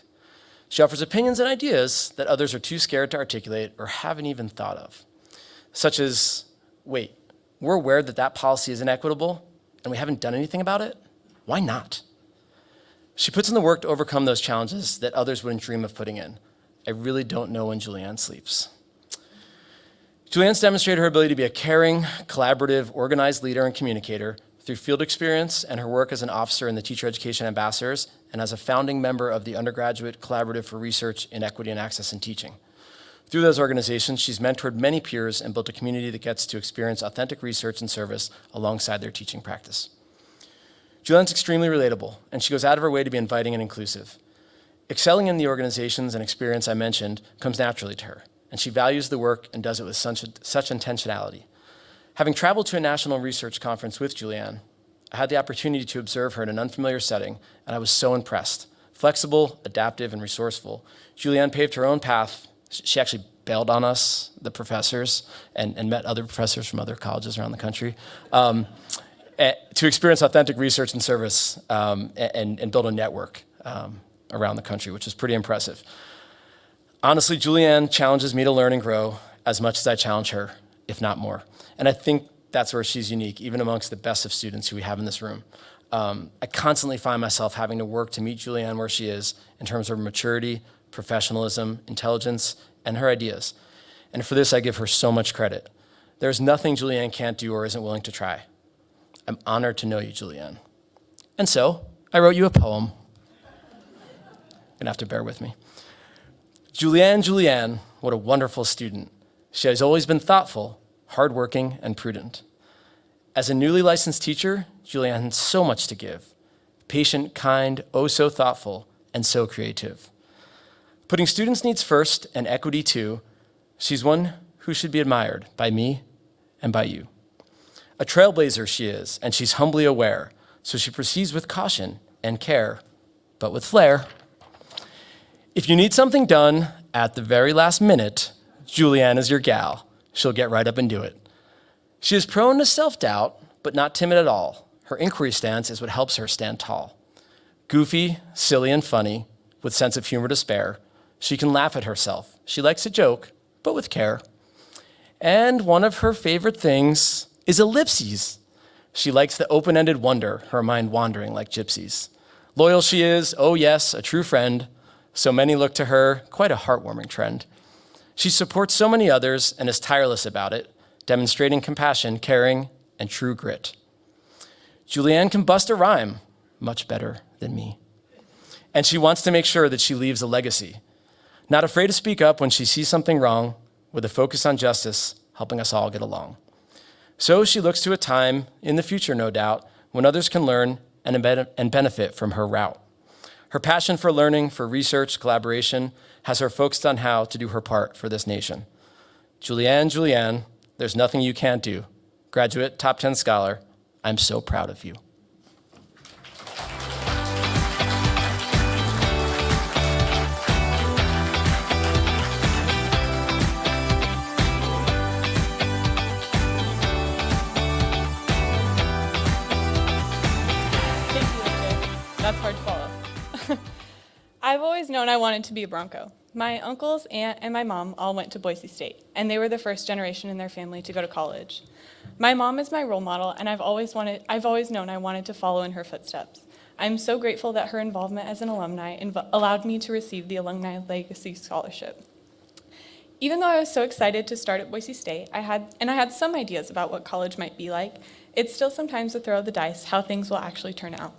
She offers opinions and ideas that others are too scared to articulate or haven't even thought of, such as, wait, we're aware that that policy is inequitable and we haven't done anything about it? Why not? She puts in the work to overcome those challenges that others wouldn't dream of putting in. I really don't know when Julianne sleeps. Julianne's demonstrated her ability to be a caring, collaborative, organized leader and communicator through field experience and her work as an officer in the Teacher Education Ambassadors and as a founding member of the Undergraduate Collaborative for Research in Equity and Access in Teaching. Through those organizations, she's mentored many peers and built a community that gets to experience authentic research and service alongside their teaching practice. Julianne's extremely relatable, and she goes out of her way to be inviting and inclusive. Excelling in the organizations and experience I mentioned comes naturally to her, and she values the work and does it with such intentionality. Having traveled to a national research conference with Julianne, I had the opportunity to observe her in an unfamiliar setting, and I was so impressed. Flexible, adaptive, and resourceful, Julianne paved her own path. She actually bailed on us, the professors, and met other professors from other colleges around the country, to experience authentic research and service and build a network around the country, which is pretty impressive. Honestly, Julianne challenges me to learn and grow as much as I challenge her, if not more. And I think that's where she's unique, even amongst the best of students who we have in this room. I constantly find myself having to work to meet Julianne where she is in terms of maturity, professionalism, intelligence, and her ideas. And for this, I give her so much credit. There's nothing Julianne can't do or isn't willing to try. I'm honored to know you, Julianne. And so, I wrote you a poem. You're gonna have to bear with me. Julianne, what a wonderful student. She has always been thoughtful, hardworking, and prudent. As a newly licensed teacher, Julianne has so much to give. Patient, kind, oh so thoughtful, and so creative. Putting students' needs first and equity too, she's one who should be admired by me and by you. A trailblazer she is, and she's humbly aware, so she proceeds with caution and care, but with flair. If you need something done at the very last minute, Julianne is your gal. She'll get right up and do it. She is prone to self-doubt, but not timid at all. Her inquiry stance is what helps her stand tall. Goofy, silly, and funny, with sense of humor to spare, she can laugh at herself. She likes a joke, but with care. And one of her favorite things is ellipses. She likes the open-ended wonder, her mind wandering like gypsies. Loyal she is, oh yes, a true friend. So many look to her, quite a heartwarming trend. She supports so many others and is tireless about it, demonstrating compassion, caring, and true grit. Julianne can bust a rhyme much better than me. And she wants to make sure that she leaves a legacy. Not afraid to speak up when she sees something wrong, with a focus on justice, helping us all get along. So she looks to a time, in the future no doubt, when others can learn and benefit from her route. Her passion for learning, for research, collaboration, has her focused on how to do her part for this nation. Julianne, there's nothing you can't do. Graduate, top 10 scholar, I'm so proud of you. That's hard to follow. I've always known I wanted to be a Bronco. My uncles, aunt, and my mom all went to Boise State, and they were the first generation in their family to go to college. My mom is my role model, and I've always known I wanted to follow in her footsteps. I'm so grateful that her involvement as an alumni allowed me to receive the Alumni Legacy Scholarship. Even though I was so excited to start at Boise State, I had some ideas about what college might be like, it's still sometimes a throw of the dice how things will actually turn out.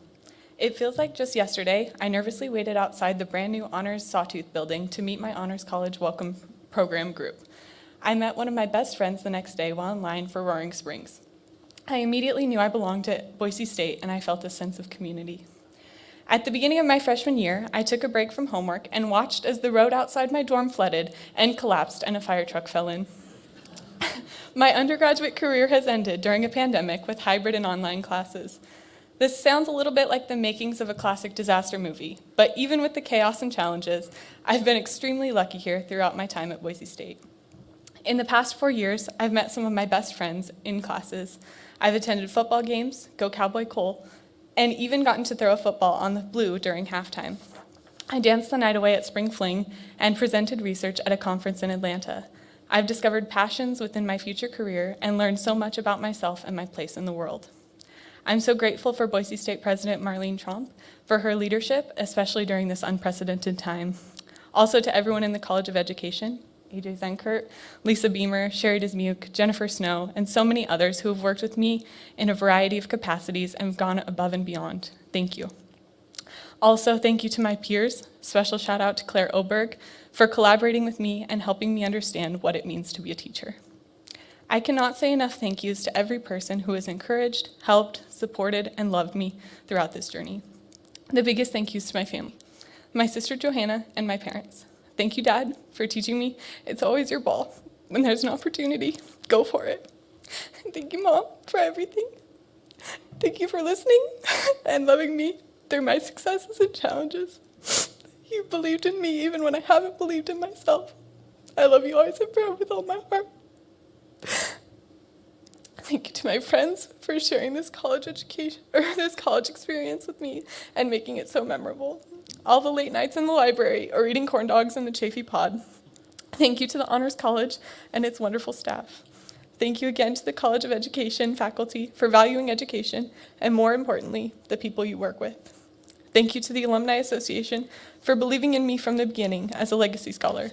It feels like just yesterday, I nervously waited outside the brand new Honors Sawtooth building to meet my Honors College Welcome Program group. I met one of my best friends the next day while in line for Roaring Springs. I immediately knew I belonged to Boise State, and I felt a sense of community. At the beginning of my freshman year, I took a break from homework and watched as the road outside my dorm flooded and collapsed and a fire truck fell in. My undergraduate career has ended during a pandemic with hybrid and online classes. This sounds a little bit like the makings of a classic disaster movie, but even with the chaos and challenges, I've been extremely lucky here throughout my time at Boise State. In the past 4 years, I've met some of my best friends in classes. I've attended football games, Go Cowboy Cole, and even gotten to throw a football on the blue during halftime. I danced the night away at Spring Fling and presented research at a conference in Atlanta. I've discovered passions within my future career and learned so much about myself and my place in the world. I'm so grateful for Boise State President Marlene Tromp for her leadership, especially during this unprecedented time. Also to everyone in the College of Education, AJ Zenkert, Lisa Beamer, Sherry Dismuke, Jennifer Snow, and so many others who have worked with me in a variety of capacities and gone above and beyond. Thank you. Also, thank you to my peers. Special shout out to Claire Oberg for collaborating with me and helping me understand what it means to be a teacher. I cannot say enough thank yous to every person who has encouraged, helped, supported, and loved me throughout this journey. The biggest thank yous to my family, my sister Johanna, and my parents. Thank you, Dad, for teaching me it's always your ball. When there's an opportunity, go for it. Thank you, Mom, for everything. Thank you for listening and loving me through my successes and challenges. You believed in me even when I haven't believed in myself. I love you always and forever with all my heart. Thank you to my friends for sharing this college experience with me and making it so memorable. All the late nights in the library or eating corn dogs in the Chafee Pod. Thank you to the Honors College and its wonderful staff. Thank you again to the College of Education faculty for valuing education and, more importantly, the people you work with. Thank you to the Alumni Association for believing in me from the beginning as a legacy scholar.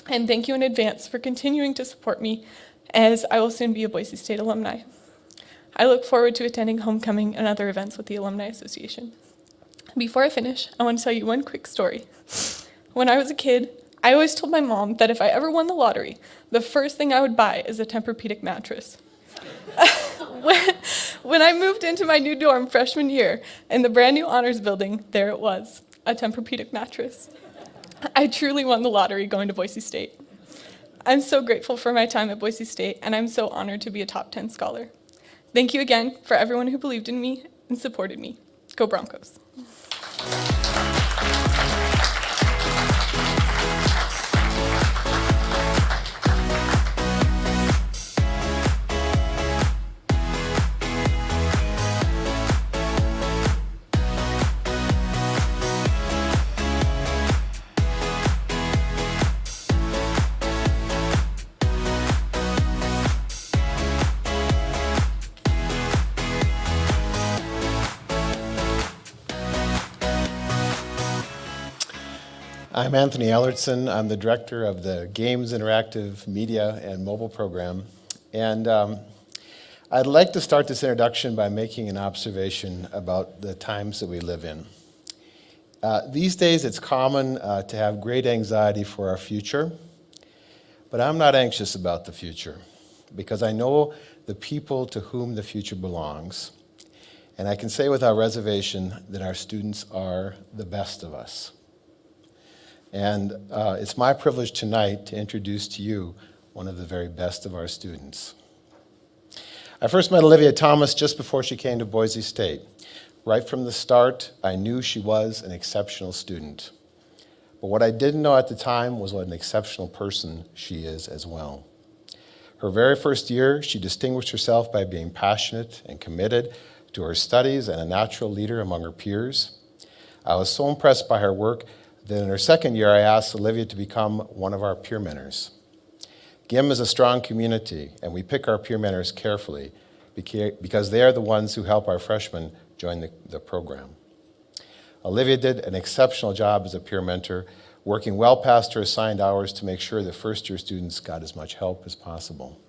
And thank you in advance for continuing to support me as I will soon be a Boise State alumni. I look forward to attending homecoming and other events with the Alumni Association. Before I finish, I want to tell you one quick story. When I was a kid, I always told my mom that if I ever won the lottery, the first thing I would buy is a Tempur-Pedic mattress. When I moved into my new dorm freshman year in the brand new honors building, there it was, a Tempur-Pedic mattress. I truly won the lottery going to Boise State. I'm so grateful for my time at Boise State, and I'm so honored to be a top 10 scholar. Thank you again for everyone who believed in me and supported me. Go Broncos. I'm Anthony Ellertson. I'm the director of the Games Interactive Media and Mobile Program. And I'd like to start this introduction by making an observation about the times that we live in. These days, it's common to have great anxiety for our future, but I'm not anxious about the future because I know the people to whom the future belongs. And I can say without reservation that our students are the best of us. And it's my privilege tonight to introduce to you one of the very best of our students. I first met Olivia Thomas just before she came to Boise State. Right from the start, I knew she was an exceptional student. But what I didn't know at the time was what an exceptional person she is as well. Her very first year, she distinguished herself by being passionate and committed to her studies and a natural leader among her peers. I was so impressed by her work that in her second year, I asked Olivia to become one of our peer mentors. GIM is a strong community, and we pick our peer mentors carefully because they are the ones who help our freshmen join the program. Olivia did an exceptional job as a peer mentor, working well past her assigned hours to make sure that first-year students got as much help as possible.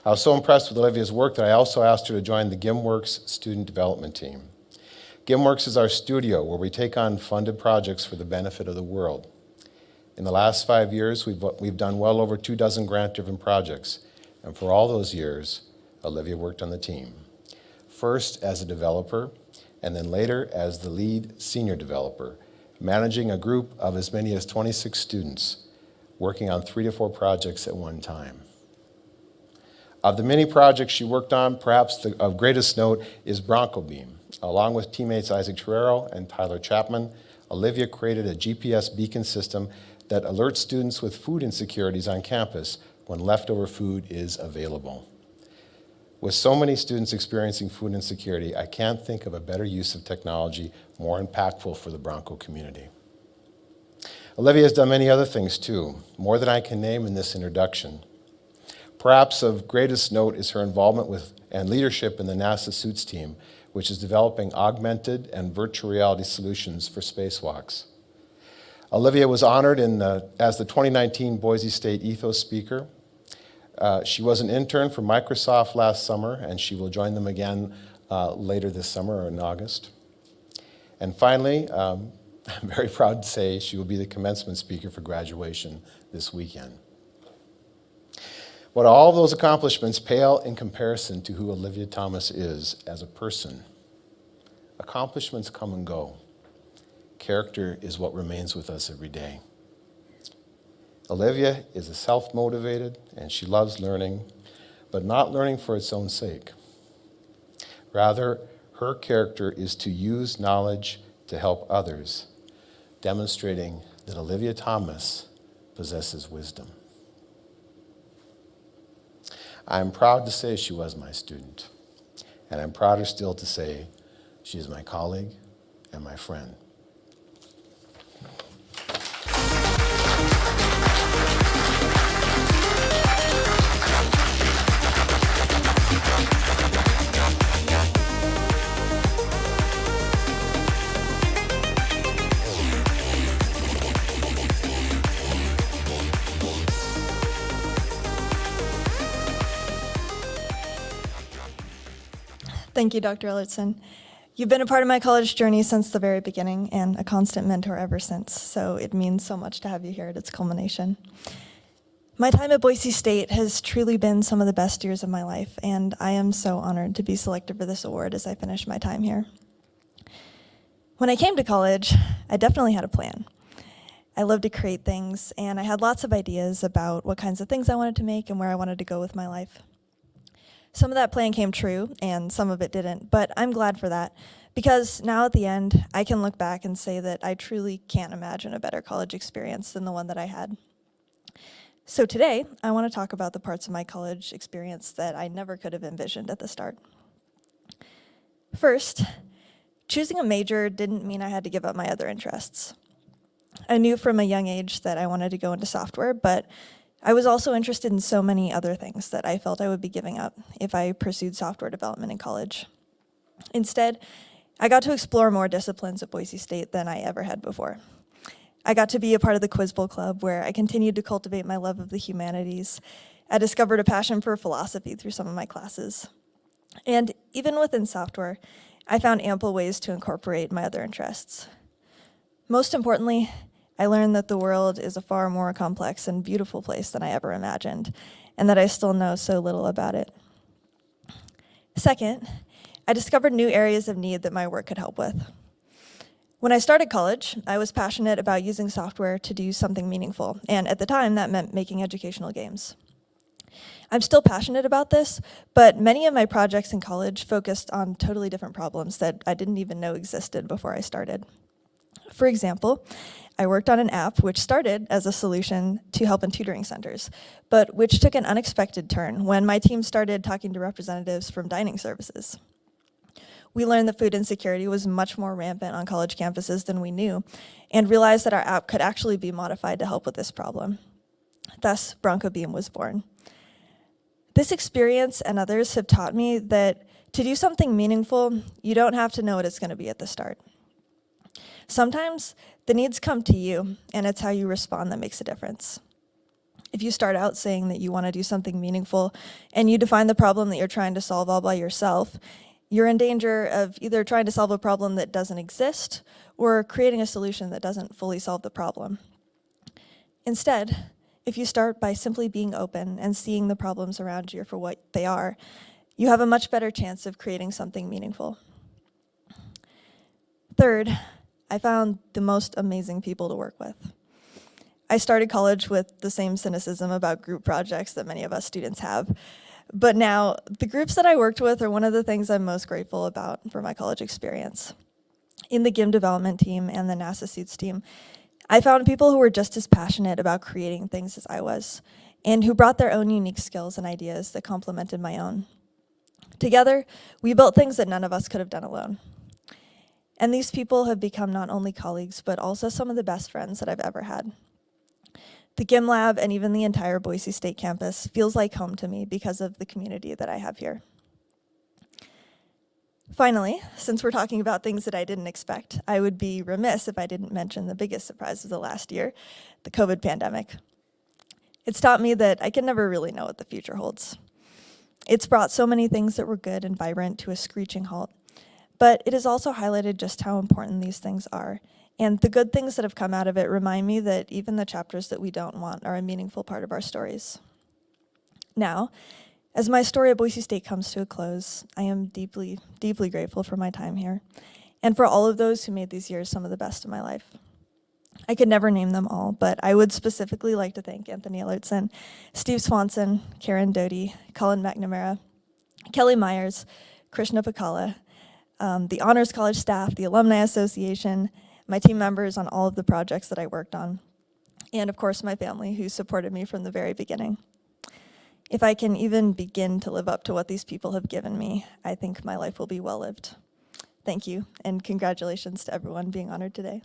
I was so impressed with Olivia's work that I also asked her to join the GimWorks student development team. GimWorks is our studio where we take on funded projects for the benefit of the world. In the last 5 years, we've done well over 24 grant-driven projects, and for all those years, Olivia worked on the team. First as a developer, and then later as the lead senior developer, managing a group of as many as 26 students, working on 3 to 4 projects at one time. Of the many projects she worked on, perhaps of greatest note is Bronco Beam. Along with teammates Isaac Terrero and Tyler Chapman, Olivia created a GPS beacon system that alerts students with food insecurities on campus when leftover food is available. With so many students experiencing food insecurity, I can't think of a better use of technology more impactful for the Bronco community. Olivia has done many other things too, more than I can name in this introduction. Perhaps of greatest note is her involvement with and leadership in the NASA Suits team, which is developing augmented and virtual reality solutions for spacewalks. Olivia was honored as the 2019 Boise State Ethos Speaker. She was an intern for Microsoft last summer, and she will join them again later this summer or in August. And finally, I'm very proud to say she will be the commencement speaker for graduation this weekend. But all those accomplishments pale in comparison to who Olivia Thomas is as a person. Accomplishments come and go. Character is what remains with us every day. Olivia is a self-motivated, and she loves learning, but not learning for its own sake. Rather, her character is to use knowledge to help others, demonstrating that Olivia Thomas possesses wisdom. I'm proud to say she was my student, and I'm prouder still to say she is my colleague and my friend. Thank you, Dr. Ellertson. You've been a part of my college journey since the very beginning and a constant mentor ever since, so it means so much to have you here at its culmination. My time at Boise State has truly been some of the best years of my life, and I am so honored to be selected for this award as I finish my time here. When I came to college, I definitely had a plan. I loved to create things, and I had lots of ideas about what kinds of things I wanted to make and where I wanted to go with my life. Some of that plan came true, and some of it didn't, but I'm glad for that, because now at the end, I can look back and say that I truly can't imagine a better college experience than the one that I had. So today, I want to talk about the parts of my college experience that I never could have envisioned at the start. First, choosing a major didn't mean I had to give up my other interests. I knew from a young age that I wanted to go into software, but I was also interested in so many other things that I felt I would be giving up if I pursued software development in college. Instead, I got to explore more disciplines at Boise State than I ever had before. I got to be a part of the Quiz Bowl Club, where I continued to cultivate my love of the humanities. I discovered a passion for philosophy through some of my classes. And even within software, I found ample ways to incorporate my other interests. Most importantly, I learned that the world is a far more complex and beautiful place than I ever imagined, and that I still know so little about it. Second, I discovered new areas of need that my work could help with. When I started college, I was passionate about using software to do something meaningful, and at the time, that meant making educational games. I'm still passionate about this, but many of my projects in college focused on totally different problems that I didn't even know existed before I started. For example, I worked on an app which started as a solution to help in tutoring centers, but which took an unexpected turn when my team started talking to representatives from dining services. We learned that food insecurity was much more rampant on college campuses than we knew, and realized that our app could actually be modified to help with this problem. Thus, Bronco Beam was born. This experience and others have taught me that to do something meaningful, you don't have to know what it's going to be at the start. Sometimes the needs come to you, and it's how you respond that makes a difference. If you start out saying that you want to do something meaningful, and you define the problem that you're trying to solve all by yourself, you're in danger of either trying to solve a problem that doesn't exist, or creating a solution that doesn't fully solve the problem. Instead, if you start by simply being open and seeing the problems around you for what they are, you have a much better chance of creating something meaningful. Third, I found the most amazing people to work with. I started college with the same cynicism about group projects that many of us students have, but now the groups that I worked with are one of the things I'm most grateful about for my college experience. In the GIM development team and the NASA suits team, I found people who were just as passionate about creating things as I was, and who brought their own unique skills and ideas that complemented my own. Together, we built things that none of us could have done alone. And these people have become not only colleagues, but also some of the best friends that I've ever had. The GIM lab and even the entire Boise State campus feels like home to me because of the community that I have here. Finally, since we're talking about things that I didn't expect, I would be remiss if I didn't mention the biggest surprise of the last year, the COVID pandemic. It's taught me that I can never really know what the future holds. It's brought so many things that were good and vibrant to a screeching halt. But it has also highlighted just how important these things are. And the good things that have come out of it remind me that even the chapters that we don't want are a meaningful part of our stories. Now, as my story at Boise State comes to a close, I am deeply, deeply grateful for my time here, and for all of those who made these years some of the best of my life. I could never name them all, but I would specifically like to thank Anthony Ellertson, Steve Swanson, Karen Doty, Colin McNamara, Kelly Myers, Krishna Pakala, the Honors College staff, the Alumni Association, my team members on all of the projects that I worked on, and of course my family who supported me from the very beginning. If I can even begin to live up to what these people have given me, I think my life will be well lived. Thank you, and congratulations to everyone being honored today.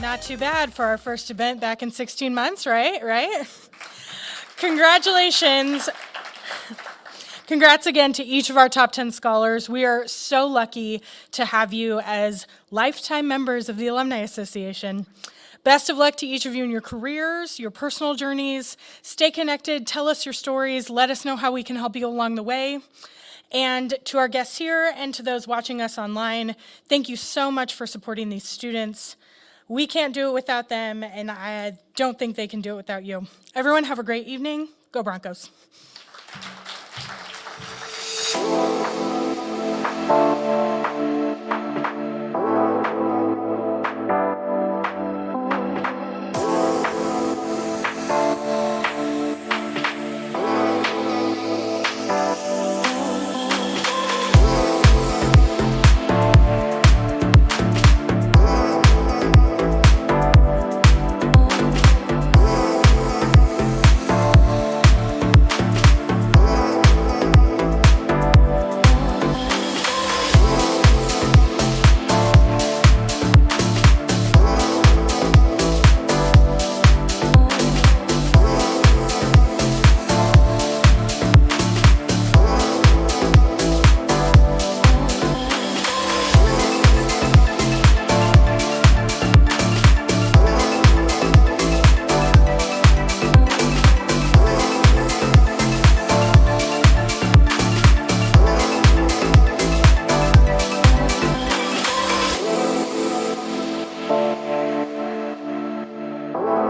Not too bad for our first event back in 16 months, right? Congratulations. Congrats again to each of our top 10 scholars. We are so lucky to have you as lifetime members of the Alumni Association. Best of luck to each of you in your careers, your personal journeys. Stay connected, tell us your stories, let us know how we can help you along the way. And to our guests here and to those watching us online, thank you so much for supporting these students. We can't do it without them, and I don't think they can do it without you. Everyone have a great evening. Go Broncos.